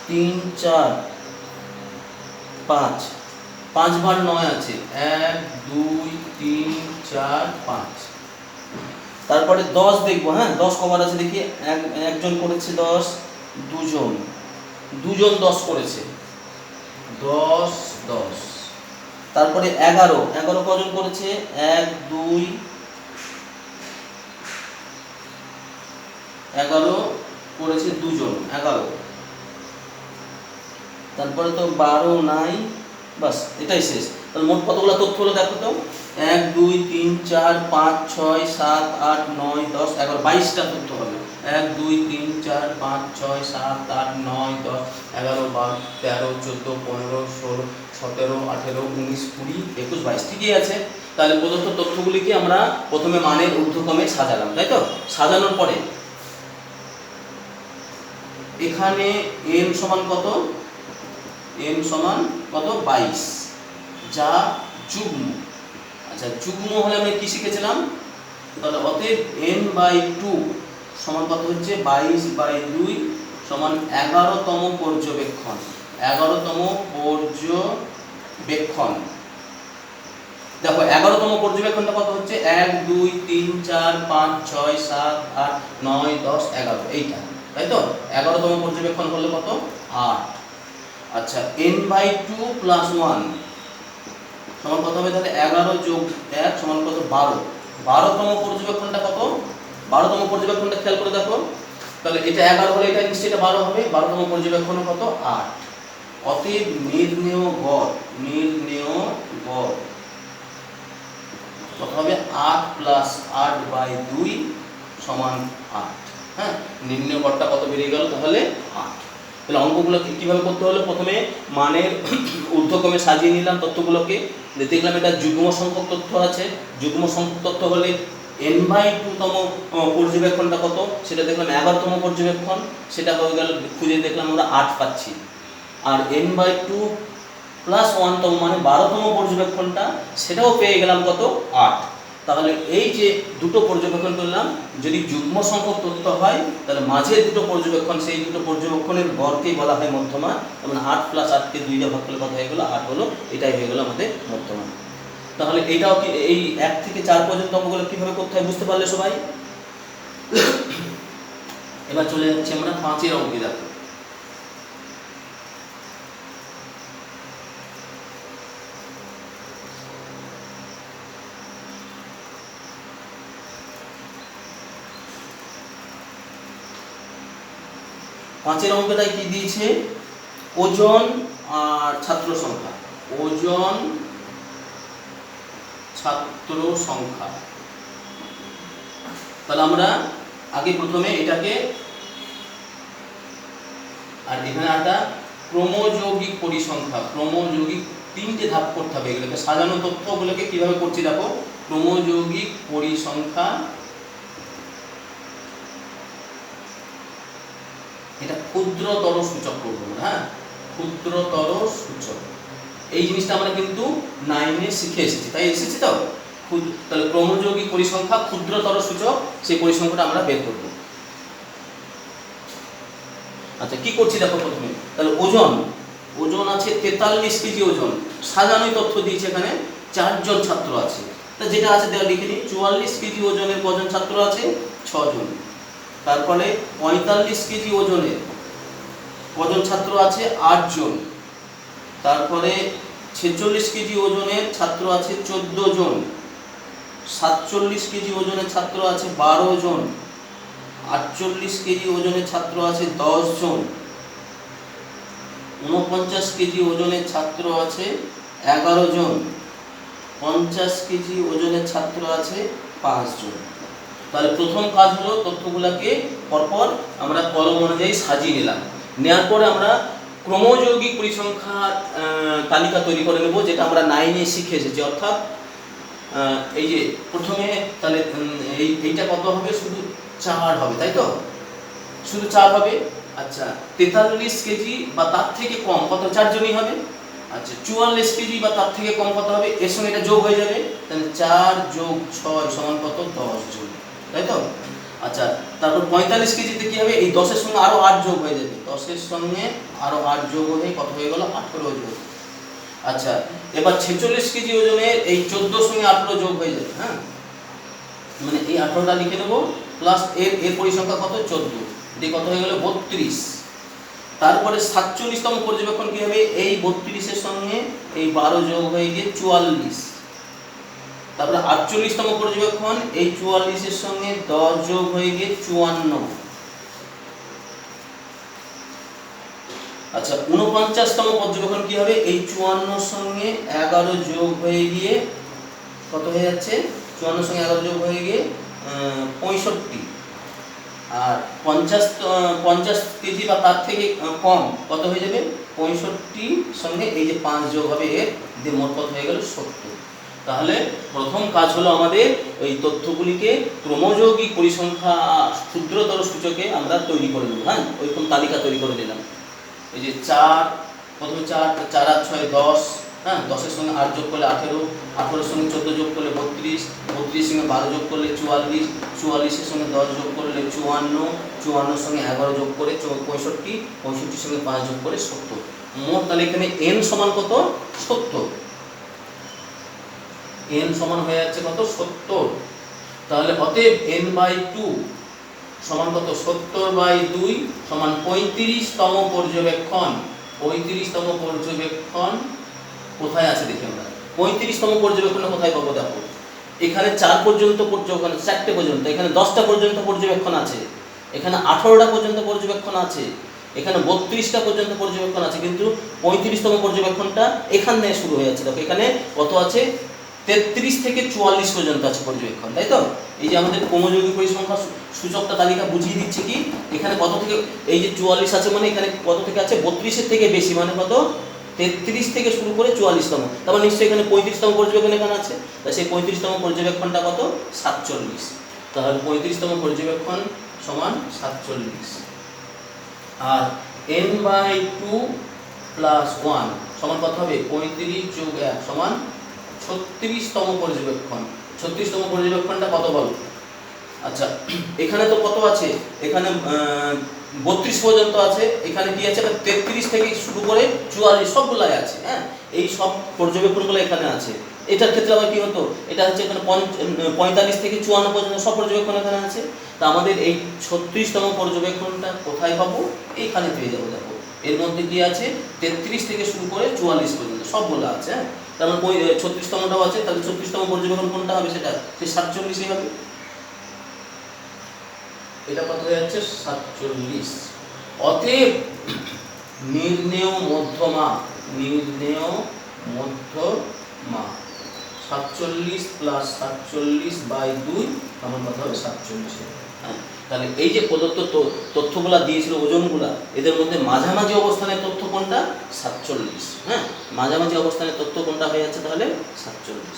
3 4 5, 5 বার 9 আছে, 1 2 3 4 5। তারপরে 10 দেখবো, হ্যাঁ 10 কভার আছে, দেখি একজন করেছে 10, দুজন 10 করেছে, 10 10। তারপরে 11 কজন করেছে, 1 2 11 করেছে, দুজন 11। তারপরে তো 12 নাই, বাস এটাই শেষ। তাহলে মোট কতগুলো তথ্য হলো দেখো তো, 1 2 3 4 5 6 7 8 9 10 11, 22টা তথ্য হবে। 1 2 3 4 5 6 7 8 9 10 11 12 13 14 15 16 17 18 19 20 21 22, ঠিকই আছে। তাহলে প্রদত্ত তথ্যগুলিকে আমরা প্রথমে মানের ঊর্ধ্বক্রমে সাজালাম, তাই তো। সাজানোর পরে এখানে n সমান কত, n সমান কত 22, যা যুগ্ম। আচ্ছা যুগ্ম হলে আমরা কি শিখেছিলাম, তাহলে অতএব n/2 সমান কত হচ্ছে, 22/2 সমান 11তম পর্যবেক্ষণ। 11তম পর্যবেক্ষণ, দেখো 11তম পর্যবেক্ষণটা কত হচ্ছে, 1 2 3 4 5 6 7 8 9 10 11, এইটা, তাই তো। 11তম পর্যবেক্ষণ করলে কত, 8। আচ্ছা n/2 + 1 সমান কত হবে, তাহলে 11 + 1 সমান কত, 12। 12তম পর্যবেক্ষণটা কত, 12তম পর্যবেক্ষণটা খেয়াল করে দেখো, তাহলে এটা 11 হলে এটা নিশ্চয়ই এটা 12 হবে। 12তম পর্যবেক্ষণ কত, 8। অতএব নির্ণেয় গড় কত হবে, 8 + 8/2 সমান 8। হ্যাঁ, নির্ণেয় গড়টা কত বেরিয়ে গেল, তাহলে 8। তাহলে অঙ্কগুলো কীভাবে করতে হলো, প্রথমে মানের ঊর্ধ্বক্রমে সাজিয়ে নিলাম তথ্যগুলোকে, দেখলাম এটা যুগ্ম সংখ্যক তথ্য আছে, যুগ্ম সংখ্যক তথ্য হলে n/2তম পর্যবেক্ষণটা কত, সেটা দেখলাম 11তম পর্যবেক্ষণ, সেটা হয়ে গেল, খুঁজে দেখলাম আমরা 8 পাচ্ছি। আর n/2 + 1তম মানে 12তম পর্যবেক্ষণটা, সেটাও পেয়ে গেলাম কত, 8। তাহলে এই যে দুটো পর্যবেক্ষণ করলাম, যদি যুগ্ম সংখ্যক তথ্য হয় তাহলে মাঝের দুটো পর্যবেক্ষণ, সেই দুটো পর্যবেক্ষণের গড়কেই বলা হয় মধ্যমান। মানে 8 + 8কে 2 দিয়ে ভাগ করলে কত হয়ে গেল, 8 হলো, এটাই হয়ে গেল আমাদের মধ্যমান। তাহলে এইটাও কি, এই 1 থেকে 4 পর্যন্ত অঙ্কগুলো কীভাবে করতে হয় বুঝতে পারলে সবাই। এবার চলে যাচ্ছি আমরা 5এর অঙ্কে। দেখো 5এর অঙ্কটায় কি দিয়েছে, ওজন আর ছাত্র সংখ্যা। ওজন ছাত্র সংখ্যা তাহলে আমরা আগে প্রথমে এটাকে, আর এখানে একটা ক্রমযৌগিক পরিসংখ্যা, ক্রমযৌগিক 3টে ধাপ করতে হবে এগুলোকে সাজানো। তথ্যগুলোকে কিভাবে করছি দেখো, ক্রমযৌগিক পরিসংখ্যা, এটা ক্ষুদ্রতর সূচক করবো, হ্যাঁ ক্ষুদ্রতর সূচক। এই জিনিসটা আমরা কিন্তু 9-এ শিখে এসেছি, তাই এসেছি তো। তাহলে ক্রমযৌগিক পরিসংখ্যা ক্ষুদ্রতর সূচক, সেই পরিসংখ্যাটা আমরা বের করব। আচ্ছা কি করছি দেখো প্রথমে, তাহলে ওজন, ওজন আছে 43 কেজি ওজন, সাজানোই তথ্য দিয়েছে, এখানে 4 জন ছাত্র আছে। তা যেটা আছে দেওয়া লিখে নিই, 44 কেজি ওজনের কজন ছাত্র আছে, 6 জন। তারপরে 45 কেজি ওজনের কজন ছাত্র আছে, 8 জন। তারপরে 46 কেজি ওজনের ছাত্র আছে 14 জন। 47 কেজি ওজনের ছাত্র আছে 12 জন। 48 কেজি ওজনের ছাত্র আছে 10 জন। 49 কেজি ওজনের ছাত্র আছে 11 জন। 50 কেজি ওজনের ছাত্র আছে 5 জন। তাহলে প্রথম কাজ হলো তথ্যগুলোকে পরপর আমরা কলম অনুযায়ী সাজিয়ে নিলাম। নেওয়ার পরে আমরা ক্রমযৌগিক পরিসংখ্যার তালিকা তৈরি করে নেব, যেটা আমরা 9-এ শিখে এসেছি। অর্থাৎ এই যে প্রথমে তাহলে এইটা কত হবে, শুধু 4 হবে, তাই তো, শুধু 4 হবে। আচ্ছা 43 কেজি বা তার থেকে কম কত, 4 জনই হবে। আচ্ছা 44 কেজি বা তার থেকে কম কত হবে, এর সঙ্গে এটা যোগ হয়ে যাবে, তাহলে 4 যোগ 6 সমান কত, 10 জন, তাই তো। আচ্ছা তারপর 45 কেজিতে কি হবে, এই 10-এর সঙ্গে আরো 8 যোগ হয়ে যাবে, 10-এর সঙ্গে আরো 8 যোগ হয়ে কত হয়ে গেল, 18 যোগ। আচ্ছা এবার 46 কেজি ওজনের এই 14 সঙ্গে 18 যোগ হয়ে যাবে, হ্যাঁ মানে এই 18টা লিখে নেব, প্লাস এর পরিসংখ্যা কত, 14, দিয়ে কত হয়ে গেল 32। তারপরে 47তম পর্যবেক্ষণ কি হবে, এই 32-এর সঙ্গে এই 12 যোগ হয়ে গিয়ে 44। তারপরে 48তম পর্যবেক্ষণ, এই 44-এর সঙ্গে 10 যোগ হয়ে গিয়ে 54। আচ্ছা 49তম পর্যবেক্ষণ কি হবে, এই 54-র সঙ্গে 11 যোগ হয়ে গিয়ে কত হয়ে যাচ্ছে, 54-এর সঙ্গে 11 যোগ হয়ে গিয়ে 65। আর 50 কেজি বা তার থেকে কম কত হয়ে যাবে, 65 সঙ্গে এই যে 5 যোগ হবে, এর দিয়ে মোট কত হয়ে গেল 70। তাহলে প্রথম কাজ হলো আমাদের এই তথ্যগুলিকে ক্রমযৌগিক পরিসংখ্যা ক্ষুদ্রতর সূচকে আমরা তৈরি করে নেব, হ্যাঁ ওইরকম তালিকা তৈরি করে নিলাম। এই যে 4, প্রথমে 4 আর 6 10, হ্যাঁ 10-এর সঙ্গে 8 যোগ করলে 18, 18-এর সঙ্গে 14 যোগ করলে 32, 32-এর সঙ্গে 12 যোগ করলে 44, 44-এর সঙ্গে 10 যোগ করলে 54, 54-এর সঙ্গে 11 যোগ করে 65, 65-এর সঙ্গে 5 যোগ করে 70। মোট তাহলে এখানে n সমান কত, 70। n সমান হয়ে যাচ্ছে কত, 70। তাহলে অতএব n/2 সমান কত, 70/2 সমান 35তম পর্যবেক্ষণ। 35তম পর্যবেক্ষণ কোথায় আছে দেখি আমরা, 35তম পর্যবেক্ষণ কোথায় পাবো, দেখো এখানে 4 পর্যন্ত পর্যবেক্ষণ, 4টে পর্যন্ত, এখানে 10টা পর্যন্ত পর্যবেক্ষণ আছে, এখানে 18টা পর্যন্ত পর্যবেক্ষণ আছে, এখানে 32টা পর্যন্ত পর্যবেক্ষণ আছে, কিন্তু 35তম পর্যবেক্ষণটা এখান থেকে শুরু হয়ে যাচ্ছে। দেখো এখানে কত আছে, 33 থেকে 44 পর্যন্ত আছে পর্যবেক্ষণ, তাই তো। এই যে আমাদের ক্রমযৌগিক পরিসংখ্যা সূচকটা তালিকা বুঝিয়ে দিচ্ছে কি, এখানে কত থেকে, এই যে 44 আছে মানে এখানে কত থেকে আছে, 32-এর থেকে বেশি, মানে কত, 33 থেকে শুরু করে 44তম, তারপর নিশ্চয়ই এখানে 35তম পর্যবেক্ষণ এখানে আছে, তাই সেই 35তম পর্যবেক্ষণটা কত, 47। তাহলে 35তম পর্যবেক্ষণ সমান 47। আর n/2 + 1 সমান কত হবে, 35 যোগ 1 সমান 36তম পর্যবেক্ষণ। 36তম পর্যবেক্ষণটা কত বল, আচ্ছা এখানে তো কত আছে, এখানে 32 পর্যন্ত আছে, এখানে কি আছে, 33 থেকে শুরু করে 44 সবগুলাই আছে, হ্যাঁ এই সব পর্যবেক্ষণগুলো এখানে আছে। এটার ক্ষেত্রে আবার কি হতো, এটা হচ্ছে এখানে 45 থেকে 54 পর্যন্ত সব পর্যবেক্ষণ এখানে আছে। তা আমাদের এই 36তম পর্যবেক্ষণটা কোথায় পাবো, এইখানে পেয়ে যাবো। দেখো এর মধ্যে কি আছে, 33 থেকে শুরু করে 44 পর্যন্ত সবগুলো আছে, হ্যাঁ তার মানে 36তমটাও আছে। তাহলে 36তম পর্যবেক্ষণ কোনটা হবে, সেটা সেই 47ই হবে। এটা কত হয়ে যাচ্ছে, 47। অতএব নির্ণেয় মধ্যমা, নির্ণেয় মধ্যমা 47 + 47/2 আমার কত হবে 47। হ্যাঁ, তাহলে এই যে প্রদত্ত তথ্যগুলা দিয়েছিল ওজনগুলা, এদের মধ্যে মাঝামাঝি অবস্থানের তথ্য কোনটা? 47। হ্যাঁ, মাঝামাঝি অবস্থানের তথ্য কোনটা হয়ে যাচ্ছে তাহলে? 47।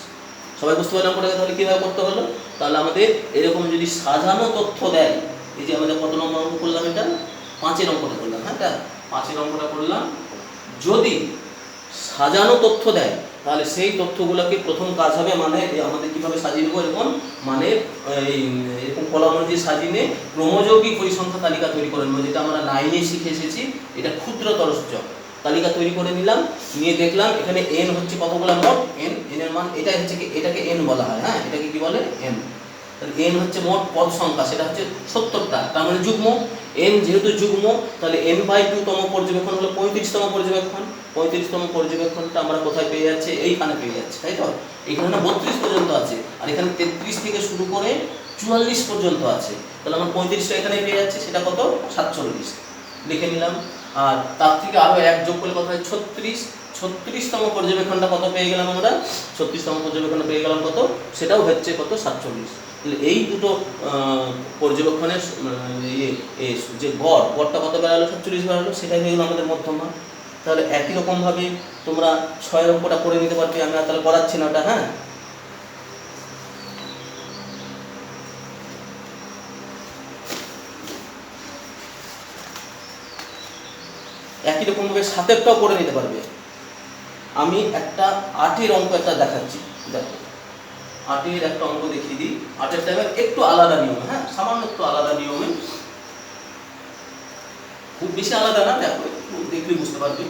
সবাই বুঝতে পারলাম পরে? তাহলে কীভাবে করতে হলো? তাহলে আমাদের এরকম যদি সাজানো তথ্য দেয়, এই যে আমাদের কত নম্বর অঙ্ক করলাম, এটা 5 অঙ্কটা করলাম। হ্যাঁ, এটা 5 অঙ্কটা করলাম। যদি সাজানো তথ্য দেয় তাহলে সেই তথ্যগুলোকে প্রথম কাজ হবে মানে আমাদের কীভাবে সাজিয়ে নেবো, এরকম মানে এরকম কলাম অনুযায়ী সাজিয়ে নিয়ে ক্রমযৌগিক পরিসংখ্যা তালিকা তৈরি করে নেবো, যেটা আমরা 9-এ শিখে এসেছি। এটা ক্ষুদ্রতর সূচক তালিকা তৈরি করে নিলাম, নিয়ে দেখলাম এখানে এন হচ্ছে কতগুলো মোট, এন এর মান এটা হচ্ছে কি, এটাকে এন বলা হয়। হ্যাঁ, এটাকে কি বলে? এন। তাহলে এন হচ্ছে মোট পদ সংখ্যা, সেটা হচ্ছে 70টা, তার মানে যুগ্ম। এন যেহেতু যুগ্ম, তাহলে n/2 তম পর্যবেক্ষণ হলো 35তম পর্যবেক্ষণ। 35তম পর্যবেক্ষণটা আমরা কোথায় পেয়ে যাচ্ছি? এইখানে পেয়ে যাচ্ছি, তাই তো? এখানে 32 পর্যন্ত আছে, আর এখানে 33 থেকে শুরু করে 44 পর্যন্ত আছে। তাহলে আমরা 35টা এখানে পেয়ে যাচ্ছি, সেটা কত? 47 লিখে নিলাম। আর তার থেকে আরও 1 যোগ করলে কত হয়? 36। 36তম পর্যবেক্ষণটা কত পেয়ে গেলাম আমরা? 36তম পর্যবেক্ষণটা পেয়ে গেলাম কত? সেটাও হচ্ছে কত? 47। তাহলে এই দুটো পর্যবেক্ষণের যে গড়টা কত বেড়ালো? 47 বেড়ালো, সেটাই হয়ে গেলো আমাদের মধ্যমা। তাহলে একই রকমভাবে তোমরা 6 অঙ্কটা করে নিতে পারবে, আমি আর তাহলে করাচ্ছি না ওটা। হ্যাঁ, একই রকমভাবে 7-এরটাও করে নিতে পারবে। আমি একটা 8-এর অঙ্ক একটা দেখাচ্ছি, দেখো 8-এর একটা অঙ্ক দেখিয়ে দিই। 8-এর টাইমের একটু আলাদা নিয়মে, হ্যাঁ, সামান্য একটু আলাদা নিয়মে, খুব বেশি আলাদা না, দেখো একটু দেখলে বুঝতে পারবে।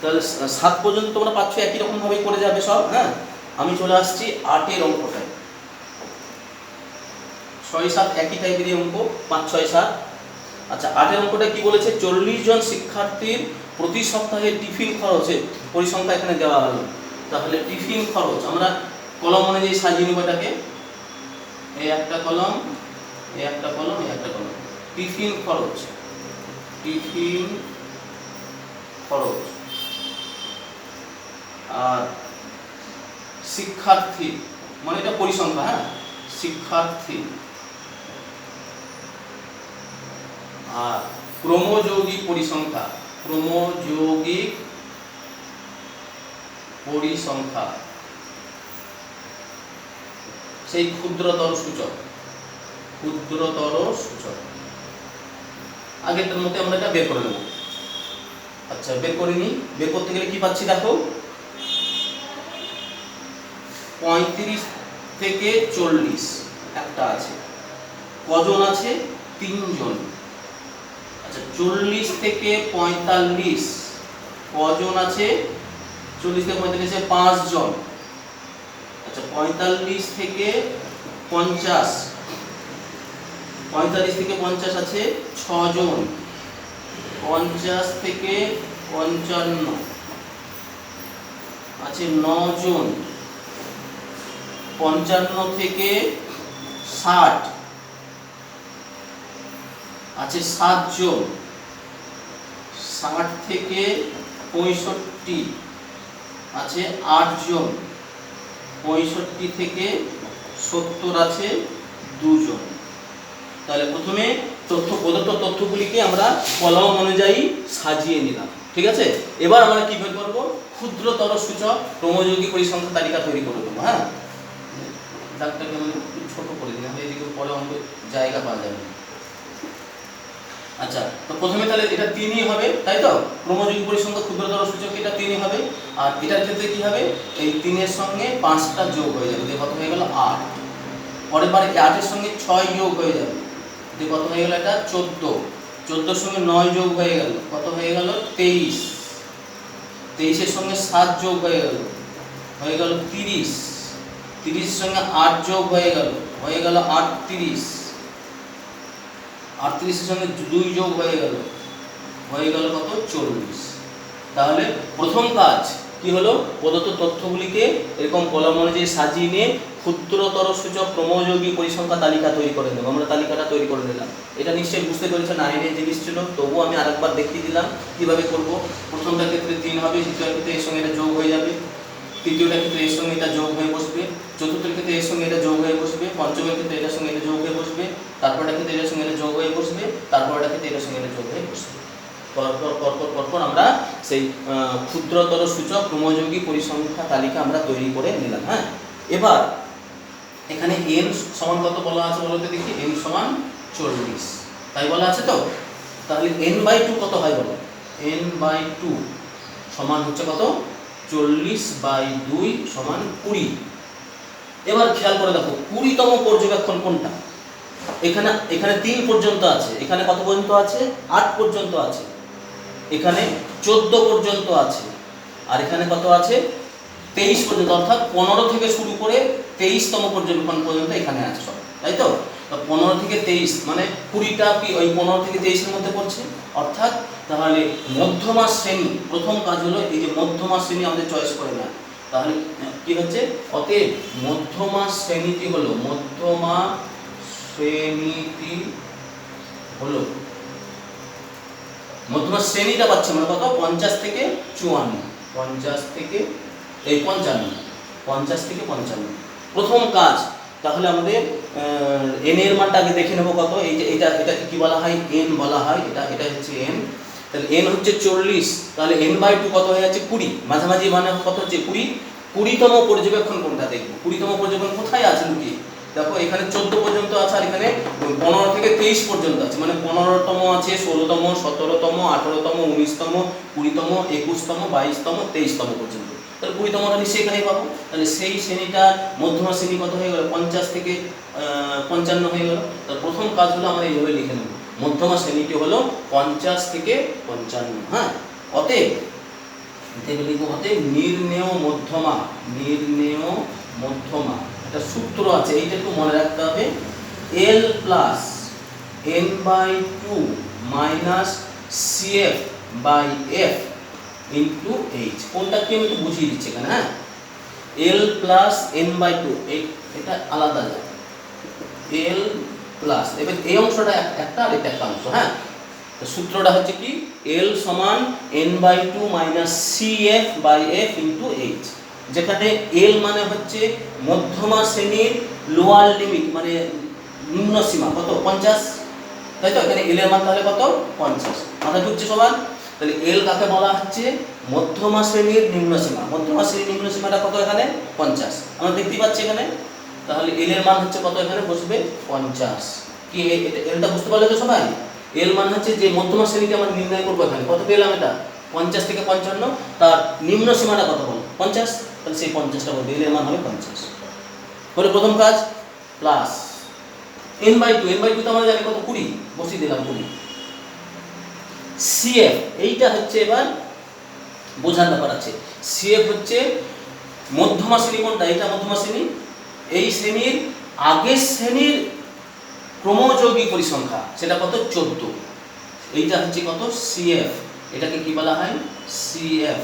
তাহলে 7 পর্যন্ত তোমরা পাচ্ছ, একই রকম ভাবে করে যাবে সব। হ্যাঁ, আমি চলে আসছি 8-এর অঙ্কটায়। 6-7 একই টাইপেরই অঙ্ক, 5-6-7। আচ্ছা, 8-এর অঙ্কটা কি বলেছে? 40 জন শিক্ষার্থীর প্রতি সপ্তাহে টিফিন খরচে পরিসংখ্যা এখানে দেওয়া হলো। তাহলে টিফিন খরচ আমরা কলম অনুযায়ী সাজিয়ে নেব এটাকে। এই একটা কলম, এই একটা কলম, এই একটা কলম। টিফিন খরচ, টিফিন খরচ। আর শিক্ষার্থী মানে এটা পরিসংখ্যা। হ্যাঁ, শিক্ষার্থী। আর ক্রমযৌগিক পরিসংখ্যা, ক্রমযৌগিক পরিসংখ্যা সেই ক্ষুদ্রতর সূচক, ক্ষুদ্রতর সূচক। আগেরটার মধ্যে আমরা এটা বের করে নেব। আচ্ছা, বের করে নিই। বের করতে গেলে কি পাচ্ছি দেখো, 35 থেকে 40 একটা আছে, কজন আছে? 3 জন। আচ্ছা, 40 থেকে 45 কজন আছে? 40 থেকে 45 5 জন। আচ্ছা, 45 থেকে 50, 45 থেকে 50 আছে 6 জন। 50 থেকে 55 আছে 9 জন। 55 থেকে 60 আছে 7 জন। 60 থেকে 65 আছে 8 জন। 65 থেকে 70 আছে 2 জন। তাহলে প্রথমে প্রদত্ত তথ্যগুলিকে আমরা কলাম অনুযায়ী সাজিয়ে নিলাম, ঠিক আছে? এবার আমরা কি বের করব? ক্ষুদ্রতর সূচক ক্রমযৌগিক পরিসংখ্যা তালিকা তৈরি করে দেবো। হ্যাঁ, দাগটাকে আমি একটু ছোট করে দিলাম, এদিকে পরে অনেক জায়গা পাওয়া যাবে। আচ্ছা, তো প্রথমে তাহলে এটা 3ই হবে, তাই তো? ক্রমযৌগিক পরিসংখ্যা ক্ষুদ্রতর সূচক এটা 3ই হবে। আর এটার ক্ষেত্রে কি হবে? এই 3-এর সঙ্গে 5টা যোগ হয়ে যাবে, যে কত হয়ে গেল? 8। পরের বারে 8-এর সঙ্গে 6 যোগ হয়ে যাবে, যে কত হয়ে গেল? এটা 14। 14-এর সঙ্গে 9 যোগ হয়ে গেল, কত হয়ে গেল? 23। 23-এর সঙ্গে 7 যোগ হয়ে গেল, 30। 30-এর সঙ্গে 8 যোগ হয়ে গেল 38। 38-এর সঙ্গে 2 যোগ হয়ে গেল কত? 40। তাহলে প্রথম কাজ কি হলো, প্রদত্ত তথ্যগুলিকে এরকম কলাম অনুযায়ী সাজিয়ে নিয়ে ক্ষুদ্রতর সূচক ক্রমযোগী পরিসংখ্যা তালিকা তৈরি করে নেব। আমরা তালিকাটা তৈরি করে নিলাম। এটা নিশ্চয়ই বুঝতে পেরেছেন, 9 জিনিস ছিল, তবুও আমি আরেকবার দেখিয়ে দিলাম কিভাবে করব। প্রথমটার ক্ষেত্রে 3 হবে, দ্বিতীয়টার ক্ষেত্রে এর সঙ্গে এটা যোগ হয়ে যাবে, তৃতীয়টার ক্ষেত্রে এর সঙ্গে এটা যোগ হয়ে বসবে, চতুর্থের ক্ষেত্রে এর সঙ্গে এটা যোগ হয়ে বসবে, পঞ্চমের ক্ষেত্রে এটার সঙ্গে এটা যোগ হয়ে বসবে, তারপরটার ক্ষেত্রে এটার সঙ্গে এটা যোগ হয়ে বসবে, তারপরটার ক্ষেত্রে এটার সঙ্গে এটা যোগ হয়ে বসবে। পরপর আমরা সেই ক্ষুদ্রতর সূচক ক্রমযোগী পরিসংখ্যা তালিকা আমরা তৈরি করে নিলাম। হ্যাঁ, এবার এখানে n সমান কত বলা আছে বলতে দেখি, n সমান 40, তাই বলা আছে তো। তাহলে n/2 কত হয় বলো, n/2 সমান হচ্ছে কত, 40/2 সমান 20। এবার খেয়াল করে দেখো 20তম পর্যবেক্ষণ কোনটা। এখানে 3 পর্যন্ত আছে, এখানে কত পর্যন্ত আছে, 8 পর্যন্ত আছে, এখানে 14 পর্যন্ত আছে, আর এখানে কত আছে, 23 পর্যন্ত, অর্থাৎ 15 থেকে শুরু করে 23তম পর্যবেক্ষণ পর্যন্ত এখানে আছে সব, তাই তো। 15 থেকে 23 মানে 20টা কি ওই 15 থেকে 23-এর মধ্যে পড়ছে, অর্থাৎ তাহলে মধ্যমা শ্রেণী। প্রথম কাজ হলো এই যে মধ্যমা শ্রেণী আমাদের চয়েস করে না, তাহলে কি হচ্ছে, অতএব মধ্যমা শ্রেণীটি হলো, মধ্যমা শ্রেণীটি হলো, মধ্যমা শ্রেণীটা পাচ্ছে মানে কত, 50 থেকে 54, 50 থেকে 55। প্রথম কাজ, তাহলে আমাদের n এর মানটা আগে দেখে নেব কত। এই যে এটাকে কি বলা হয়, n বলা হয়, এটা হচ্ছে n। তাহলে n হচ্ছে 40, তাহলে n/2 কত হয়ে যাচ্ছে, 20, মাঝামাঝি মানে কত হচ্ছে 20। 20তম পর্যবেক্ষণ কোনটা দেখব, 20তম পর্যবেক্ষণ কোথায় আছে লুকিয়ে, দেখো এখানে 14 পর্যন্ত আছে, আর এখানে 15 থেকে 23 পর্যন্ত আছে, মানে 15তম আছে, 16তম, 17তম, 18তম, 19তম, 20তম, 21তম, 22তম, 23তম পর্যন্ত। তাহলে 20তমটা নিশ্চয়ই এখানেই পাবো। তাহলে সেই শ্রেণীটা মধ্যমা শ্রেণী কত হয়ে গেল, 50 থেকে 55 হয়ে গেল। তার প্রথম কাজ হলো আমরা এইভাবে লিখে নেব, মধ্যমা শ্রেণীটি হলো 50 থেকে 55। হ্যাঁ, অতএব লিখব, অতএব নির্ণেয় মধ্যমা, নির্ণেয় মধ্যমা একটা সূত্র আছে, এইটা একটু মনে রাখতে হবে, L plus n/2 minus CF/F into H। কোনটা কি আমি একটু বুঝিয়ে দিচ্ছি এখানে। হ্যাঁ, L প্লাস n/2, এটা আলাদা যায়, L প্লাস, এবার এই অংশটা একটা আর এটা একটা অংশ। হ্যাঁ, তো সূত্রটা হচ্ছে কি, L সমান n/2 minus CF/F into H, যেখানে L মানে হচ্ছে মধ্যমা শ্রেণীর লোয়ার লিমিট, মানে নিম্ন সীমা কত, 50, তাই তো। এখানে L এর মান তাহলে কত, 50, মাথা ঢুকছে সবার। তাহলে L কাকে বলা হচ্ছে, মধ্যমা শ্রেণীর নিম্ন সীমা। মধ্যমা শ্রেণীর নিম্ন সীমাটা কত, এখানে 50, আমরা দেখতে পাচ্ছি এখানে। তাহলে L এর মান হচ্ছে কত, এখানে বসবে 50। কি Lটা বুঝতে পারলে তো সবাই। L মান হচ্ছে যে মধ্যমা শ্রেণীকে আমরা নির্ণয় করবো, এখানে কত পেলাম, এটা 50 থেকে 55, তার নিম্ন সীমাটা কত বলো, 50, তাহলে সেই 50টা বলতে L এর মান হবে 50। হলো প্রথম কাজ। প্লাস n/2 তো আমরা জানি কত, 20, বসিয়ে দিলাম 20। CF, এইটা হচ্ছে এবার বোঝার ব্যাপার আছে। CF হচ্ছে মধ্যমা শ্রেণী কোনটা, এটা মধ্যমা শ্রেণী, এই শ্রেণীর আগের শ্রেণীর ক্রমযোগী পরিসংখ্যা, সেটা কত, 14, এইটা হচ্ছে কত, CF, এটাকে কি বলা হয়, CF।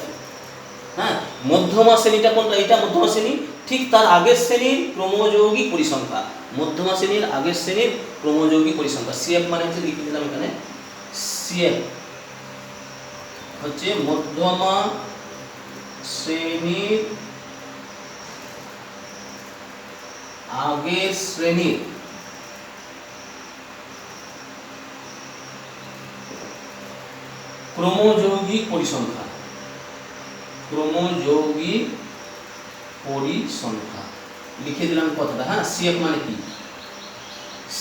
হ্যাঁ, মধ্যমা শ্রেণীটা কোনটা, এটা মধ্যমা শ্রেণী, ঠিক তার আগের শ্রেণীর ক্রমযোগী পরিসংখ্যা, মধ্যমা শ্রেণীর আগের শ্রেণীর ক্রমযোগী পরিসংখ্যা। CF মানে হচ্ছে, লিখে দিলাম এখানে, CF হচ্ছে মধ্যমা শ্রেণীর আগের শ্রেণীর ক্রমযৌগিক পরিসংখ্যা, ক্রমযৌগিক পরিসংখ্যা লিখে দিলাম কথাটা। হ্যাঁ, CF মানে কি,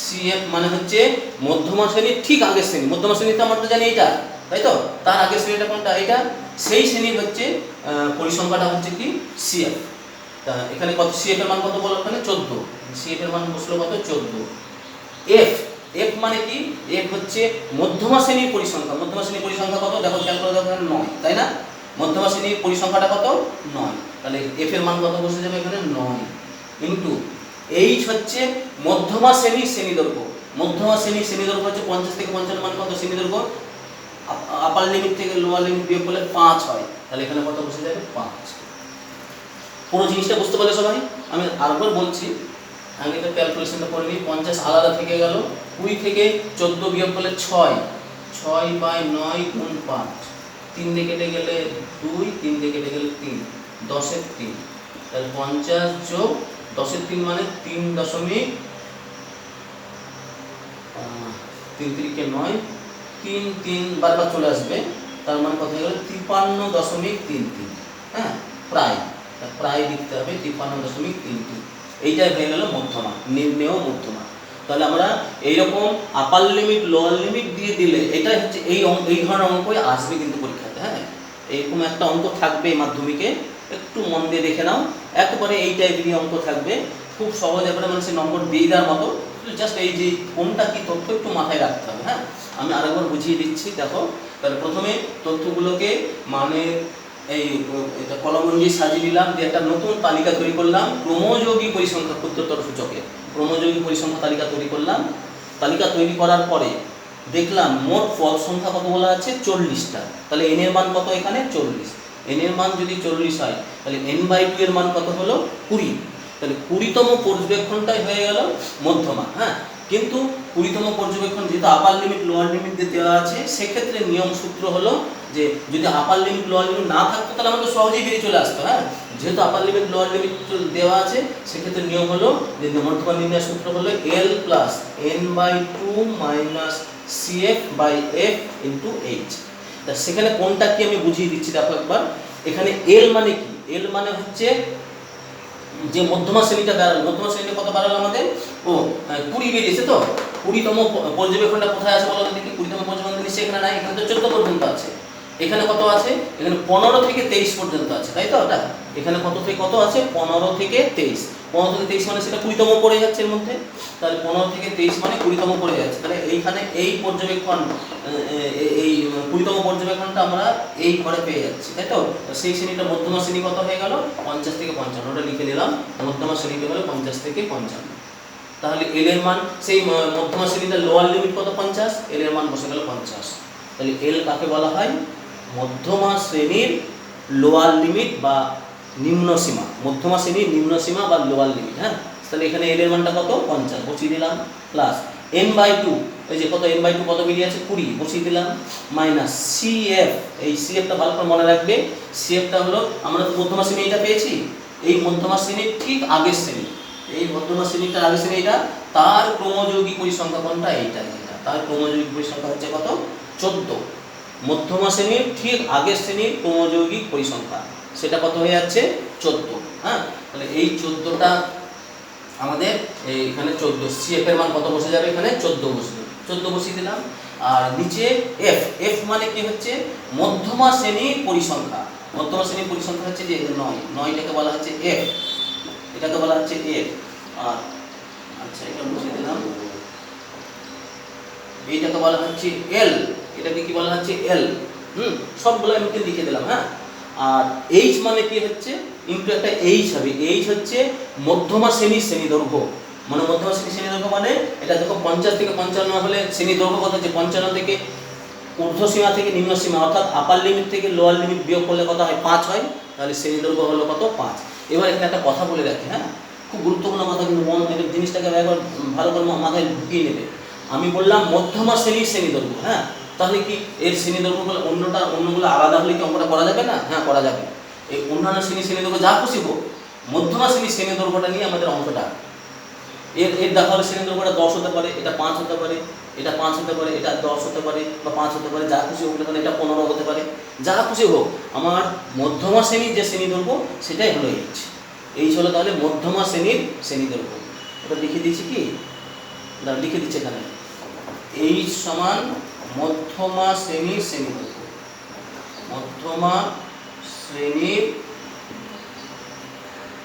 CF মানে হচ্ছে মধ্যমা শ্রেণীর ঠিক আগের শ্রেণী। মধ্যমা শ্রেণীতে আমরা তো জানি এটা, তাই তো, তার আগের শ্রেণীটা কোনটা, এটা, সেই শ্রেণীর হচ্ছে পরিসংখ্যাটা হচ্ছে কি, CF। তা এখানে কত, CF এর মান কত বলো, এখানে 14, CF এর মান বসলো কত, 14। F মানে কি, F হচ্ছে মধ্যমা শ্রেণীর পরিসংখ্যা। মধ্যমা শ্রেণীর পরিসংখ্যা কত, দেখো খেয়াল করে দেখো, 9, তাই না। মধ্যমা শ্রেণীর পরিসংখ্যাটা কত, 9, তাহলে F এর মান কত বসে যাবে এখানে, 9 ইন্টু H হচ্ছে মধ্যমা শ্রেণীর শ্রেণীদৈর্ঘ্য। মধ্যমা শ্রেণীর শ্রেণীদৈর্ঘ্য হচ্ছে 50 থেকে 55, মান কত, শ্রেণীদৈর্ঘ্য আপার লিমিট থেকে লোয়ার লিমিট বিয়োগ করলে 5 হয়, তাহলে এখানে কত বসে যাবে 5। পুরো জিনিসটা বুঝতে পারলে সবাই? আমি আরেকবার বলছি, আমি এটা ক্যালকুলেশনটা করে নিই। 50 আলাদা থেকে গেল, 20 থেকে 14 বিয়োগ করলে 6, 6/9 গুণ 5, 3 দিয়ে কেটে গেলে 2, 3 দিয়ে কেটে গেলে 3, 10-এর 3, তাহলে 50 যোগ 10-এর 3 মানে 3.3 3 × 9, 3 বারবার চলে আসবে, তার মানে কত হয়ে গেল 53.33। হ্যাঁ, প্রায় লিখতে হবে 53.33। এইটাই হয়ে গেল মধ্যমা, নির্ণেয় মধ্যমা। তাহলে আমরা এইরকম আপার লিমিট লোয়ার লিমিট দিয়ে দিলে এটাই হচ্ছে এই ধরনের অঙ্কই আসবে কিন্তু পরীক্ষাতে। হ্যাঁ, এরকম একটা অঙ্ক থাকবে মাধ্যমিকে, একটু মন দিয়ে দেখে নাও, একবারে এই টাইপেরই অঙ্ক থাকবে, খুব সহজ, একবারে মানে সে নম্বর দিয়ে দেওয়ার মতো। জাস্ট এই যে কোনটা কি তথ্য একটু মাথায় রাখতে হবে। হ্যাঁ, আমি আরেকবার বুঝিয়ে দিচ্ছি, দেখো। তাহলে প্রথমে তথ্যগুলোকে মানে এটা কলম অনুযায়ী সাজিয়ে নিলাম, দিয়ে একটা নতুন তালিকা তৈরি করলাম, ক্রমযোগী পরিসংখ্যা ক্ষুদ্রতর সূচকে ক্রমযোগী পরিসংখ্যা তালিকা তৈরি করলাম। তালিকা তৈরি করার পরে দেখলাম মোট পদ সংখ্যা কত বলা আছে 40টা, তাহলে n এর মান কত এখানে 40। n এর মান যদি 40 হয় তাহলে n/2 এর মান কত হলো 20, তাহলে 20তম পর্যবেক্ষণটাই হয়ে গেল মধ্যমা। হ্যাঁ, কিন্তু 20তম পর্যবেক্ষণ যেহেতু আপার লিমিট লোয়ার লিমিট দিয়ে দেওয়া আছে, সেক্ষেত্রে নিয়ম সূত্র হলো যে যদি আপার লিমিট লোয়ার লিমিট না থাকতো তাহলে আমাদের সহজেই বেরিয়ে চলে আসতো। হ্যাঁ, যেহেতু আপার লিমিট লোয়ার লিমিট দেওয়া আছে, সেক্ষেত্রে নিয়ম হলো যে মধ্যমা নির্ণয়ের সূত্র হলো L + n/2 - CF/F × H। তা সেখানে কোনটা কি আমি বুঝিয়ে দিচ্ছি, দেখো একবার। এখানে L মানে কি? L মানে হচ্ছে যে মধ্যমা শ্রেণীটা দাঁড়ালো, মধ্যমা শ্রেণীটা কত বাড়ালো আমাদের? 20 বেরিয়েছে। তো 20তম পর্যবেক্ষণটা কোথায় আছে বলো দেখি? 20তম পর্যবেক্ষণ নিশ্চয়ই এখানে নাই, এখানে তো 14 পর্যন্ত আছে। এখানে কত আছে? এখানে 15 থেকে 23 পর্যন্ত আছে, তাই তো? ওটা এখানে কত থেকে কত আছে? 15 থেকে 23। 15 থেকে 23 মানে সেটা 20তম পড়ে যাচ্ছে এর মধ্যে, তাহলে 15 থেকে 23 মানে 20তম পড়ে যাচ্ছে। তাহলে এইখানে এই পর্যবেক্ষণ, এই 20তম পর্যবেক্ষণটা আমরা এই ঘরে পেয়ে যাচ্ছি, তাই তো? সেই শ্রেণীটা মধ্যমা শ্রেণী কত হয়ে গেল? 50 থেকে 55। ওটা লিখে নিলাম, মধ্যমা শ্রেণীটা হলো 50 থেকে 55। তাহলে এল এর মান, সেই মধ্যমা শ্রেণীটা লোয়ার লিমিট কত 50, এল এর মান বসে গেল 50। তাহলে এল কাকে বলা হয়? মধ্যমা শ্রেণীর লোয়ার লিমিট বা নিম্ন সীমা, মধ্যমা শ্রেণীর নিম্ন সীমা বা লোয়ার লিমিট। হ্যাঁ, তাহলে এখানে এল এর মানটা কত 50 বসিয়ে দিলাম, প্লাস n/2, এই যে কত n/2 কত বেরিয়ে আছে 20 বসিয়ে দিলাম, মাইনাস CF, এই CFটা ভালো করে মনে রাখবে। CFটা হলো, আমরা তো মধ্যমা শ্রেণী এটা পেয়েছি, এই মধ্যমা শ্রেণীর ঠিক আগের শ্রেণী, এই মধ্যমা শ্রেণীটার আগের শ্রেণী এটা, তার ক্রমযোগী পরিসংখ্যা কোনটা? এইটা, যেটা তার ক্রমযোগী পরিসংখ্যা হচ্ছে কত 14। মধ্যমা শ্রেণীর ঠিক আগের শ্রেণীর ক্রমযৌগিক পরিসংখ্যা সেটা কত হয়ে যাচ্ছে 14। হ্যাঁ, তাহলে এই 14টা আমাদের এখানে 14, CF এর মান কত বসে যাবে? এখানে 14 বসবে, 14 বসিয়ে দিলাম। আর নিচে F মানে কি হচ্ছে? মধ্যমা শ্রেণীর পরিসংখ্যা। মধ্যমা শ্রেণীর পরিসংখ্যা হচ্ছে যে 9, এটাকে বলা হচ্ছে F, এটাকে বলা হচ্ছে F। আর আচ্ছা, এটা বসিয়ে দিলাম, এইটাকে বলা হচ্ছে L, এটাকে কি বলা হচ্ছে L। সবগুলো আমি লিখে দিলাম। হ্যাঁ, আর H মানে কি হচ্ছে? ইনটু একটা H হবে, H হচ্ছে মধ্যমা শ্রেণীর শ্রেণী দৈর্ঘ্য। মানে মধ্যমা শ্রেণীর শ্রেণী দৈর্ঘ্য মানে এটা দেখো 50 থেকে 55 হলে শ্রেণী দৈর্ঘ্য কত হচ্ছে? 55 থেকে ঊর্ধ্ব সীমা থেকে নিম্ন সীমা, অর্থাৎ আপার লিমিট থেকে লোয়ার লিমিট বিয়োগ করলে কত হয়? 5 হয়। তাহলে শ্রেণী দৈর্ঘ্য হলো কত? 5। এবার এখানে একটা কথা বলে রাখি, হ্যাঁ, খুব গুরুত্বপূর্ণ কথা, কিন্তু মন জিনিসটাকে একবার ভালো করে মাথায় ঢুকিয়ে নেবে। আমি বললাম মধ্যমা শ্রেণীর শ্রেণী দৈর্ঘ্য। হ্যাঁ, তাহলে কি এর শ্রেণী দৈর্ঘ্যগুলো অন্যগুলো আলাদা হলে কি অঙ্কটা করা যাবে না? হ্যাঁ, করা যাবে। এই অন্যান্য শ্রেণী দৈর্ঘ্য যা খুশি হোক, মধ্যমা শ্রেণীর শ্রেণী দৈর্ঘ্যটা নিয়ে আমাদের অঙ্কটা। এর দেখা হলে শ্রেণী দৈর্ঘ্যটা 10 হতে পারে, এটা 5 হতে পারে, এটা 5 হতে পারে, এটা 10 হতে পারে বা 5 হতে পারে, যা খুশি হোক, এটা 15 হতে পারে, যা খুশি হোক। আমার মধ্যমা শ্রেণীর যে শ্রেণী দৈর্ঘ্য সেটাই হলো H হলো তাহলে মধ্যমা শ্রেণীর শ্রেণী দৈর্ঘ্য। এটা লিখে দিচ্ছি কি? লিখে দিচ্ছি এখানে H সমান মধ্যমা শ্রেণীর শ্রেণী দৈর্ঘ্য। মধ্যমা শ্রেণীর,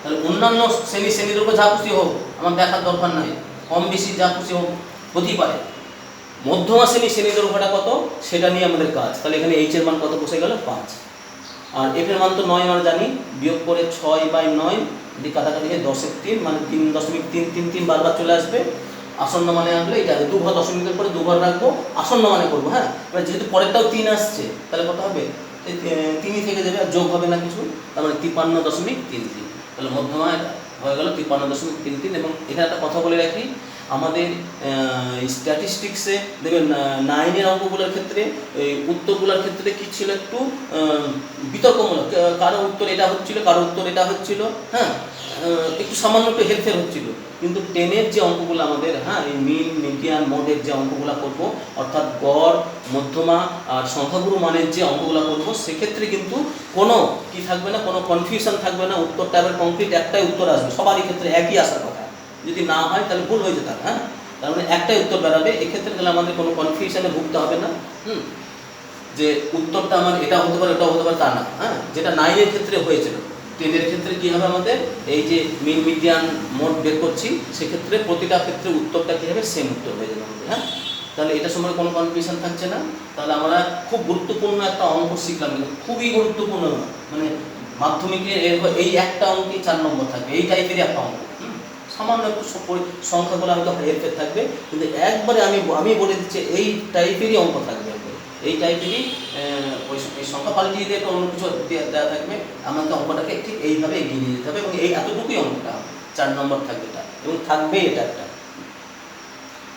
তাহলে অন্যান্য শ্রেণী দৈর্ঘ্য যা খুশি হোক আমার দেখার দরকার নাই, কম বেশি যা খুশি হোক হতেই পারে। মধ্যমা শ্রেণী দৈর্ঘ্যটা কত সেটা নিয়ে আমাদের কাজ। তাহলে এখানে H এর মান কত বসে গেল? 5। আর F এর মান তো 9 আমরা জানি, বিয়োগ করে 6/9 যদি কাটাকাটি 10-এর 3 মানে 3.333 বারবার চলে আসবে। আসন্ন মানে আসলে এটা দু ঘর দশমিকের পরে 2 ঘর রাখবো, আসন্ন মানে করবো। হ্যাঁ, এবার যেহেতু পরেরটাও 3 আসছে, তাহলে কত হবে? 3ই থেকে যাবে, আর যোগ হবে না কিছু, তার মানে 53.33। তাহলে মধ্যমা এটা হয়ে গেল 53.33। এবং এখানে একটা কথা বলে রাখি, আমাদের স্ট্যাটিস্টিক্সে দেখবেন 9-এর অঙ্কগুলোর ক্ষেত্রে এই উত্তরগুলোর ক্ষেত্রে কি ছিল, একটু বিতর্কমূলক, কারো উত্তর এটা হচ্ছিল, কারো উত্তর এটা হচ্ছিল। হ্যাঁ, একটু সামান্য একটু হেরফের হচ্ছিল। কিন্তু 10-এর যে অঙ্কগুলো আমাদের, হ্যাঁ, এই মিন, মিডিয়ান, মোডের যে অঙ্কগুলো করবো, অর্থাৎ গড়, মধ্যমা আর সংখ্যাগুরু মানের যে অঙ্কগুলো করবো, সেক্ষেত্রে কিন্তু কোনো কি থাকবে না, কোনো কনফিউশন থাকবে না। উত্তরটা এবার কমপ্লিট একটাই উত্তর আসবে, সবারই ক্ষেত্রে একই আসার কথা। যদি না হয় তাহলে ভুল হয়ে যেত। হ্যাঁ, তার মানে একটাই উত্তর বেরাবে। এক্ষেত্রে তাহলে আমাদের কোনো কনফিউশনে ভুগতে হবে না, যে উত্তরটা আমার এটা হতে পারে, ওটাও হতে পারে, তা না। হ্যাঁ, যেটা 9-এর ক্ষেত্রে হয়েছিল, 10-এর ক্ষেত্রে কী হবে, আমাদের এই যে মিন, মিডিয়ান, মোড বের করছি, সেক্ষেত্রে প্রতিটা ক্ষেত্রে উত্তরটা কী হবে, সেম উত্তর হয়ে যাবে আমাদের। হ্যাঁ, তাহলে এটার সময় কোনো কনফিউশন থাকছে না। তাহলে আমরা খুব গুরুত্বপূর্ণ একটা অঙ্ক শিখলাম, কিন্তু খুবই গুরুত্বপূর্ণ, মানে মাধ্যমিকে এই একটা অঙ্কে 4 নম্বর থাকবে, এই টাইপেরই একটা অঙ্ক। সামান্য একটু সংখ্যাগুলো হয়তো হেরফের থাকবে, কিন্তু একবারে আমি বলে দিচ্ছি এই টাইপেরই অঙ্ক থাকবে। এই টাইপেরই ওই সংখ্যা পাল্টিয়ে দিয়ে একটা অন্য কিছু দেওয়া থাকবে, আমাকে অঙ্কটাকে ঠিক এইভাবে এগিয়ে নিয়ে যেতে হবে। এবং এই এতটুকুই অঙ্কটা 4 নম্বর থাকবে এটা, এবং থাকবে এটা একটা।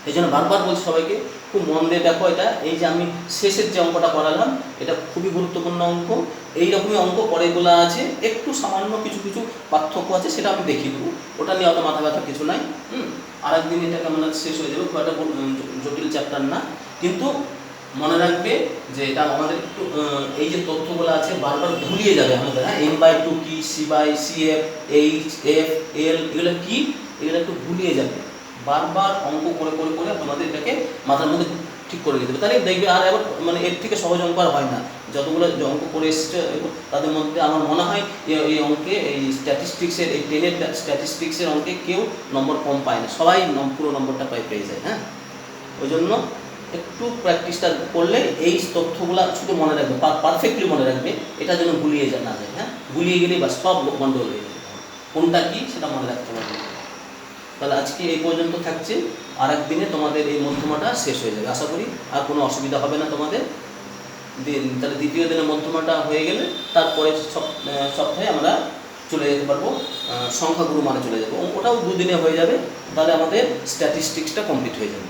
এই জন্য বারবার বলছি সবাইকে, খুব মন দিয়ে দেখো এটা। এই যে আমি শেষের যে অঙ্কটা করালাম, এটা খুবই গুরুত্বপূর্ণ অঙ্ক। এইরকমই অঙ্ক পরেগুলো আছে, একটু সামান্য কিছু কিছু পার্থক্য আছে, সেটা আমি দেখিয়ে দেবো। ওটা নিয়ে অত মাথা ব্যথা কিছু নাই। আরেকদিন এটাকে আমরা শেষ হয়ে যাবে, খুব একটা জটিল চ্যাপ্টার না। কিন্তু মনে রাখবে যে এটা আমাদের একটু এই যে তথ্যগুলো আছে বারবার ভুলিয়ে যাবে আমাদের। হ্যাঁ, n/2 কি, c/cf, h, f, l, এগুলো কি, এগুলো একটু ভুলিয়ে যাবে। বারবার অঙ্ক করে করে করে তোমাদের এটাকে মাথার মধ্যে ঠিক করে দিতে হবে, তাহলে দেখবে আর এবার মানে এর থেকে সহজ অঙ্ক আর হয় না। যতগুলো অঙ্ক করে এসছে তাদের মধ্যে আমার মনে হয় এই অঙ্কে, এই স্ট্যাটিস্টিক্সের, এই 10-এর স্ট্যাটিস্টিক্সের অঙ্কে কেউ নম্বর কম পায় না, সবাই পুরো নম্বরটা পেয়ে যায়। হ্যাঁ, ওই জন্য একটু প্র্যাকটিসটা করলে এই তথ্যগুলো শুধু মনে রাখবে, পারফেক্টলি মনে রাখবে, এটা যেন গুলিয়ে না যায়। হ্যাঁ, গুলিয়ে গেলেই বা সব গন্ডগোল হয়ে যাবে, কোনটা কি সেটা মনে রাখতে পারবে। তাহলে আজকে এই পর্যন্ত থাকছে, আর একদিনে তোমাদের এই মধ্যমাটা শেষ হয়ে যাবে, আশা করি আর কোনো অসুবিধা হবে না তোমাদের। তাহলে দ্বিতীয় দিনে মধ্যমাটা হয়ে গেলে তারপরে সপ্তাহে আমরা চলে যেতে পারবো সংখ্যাগুরু মানে চলে যাবো, ওটাও 2 দিনে হয়ে যাবে। তাহলে আমাদের স্ট্যাটিস্টিক্সটা কমপ্লিট হয়ে যাবে।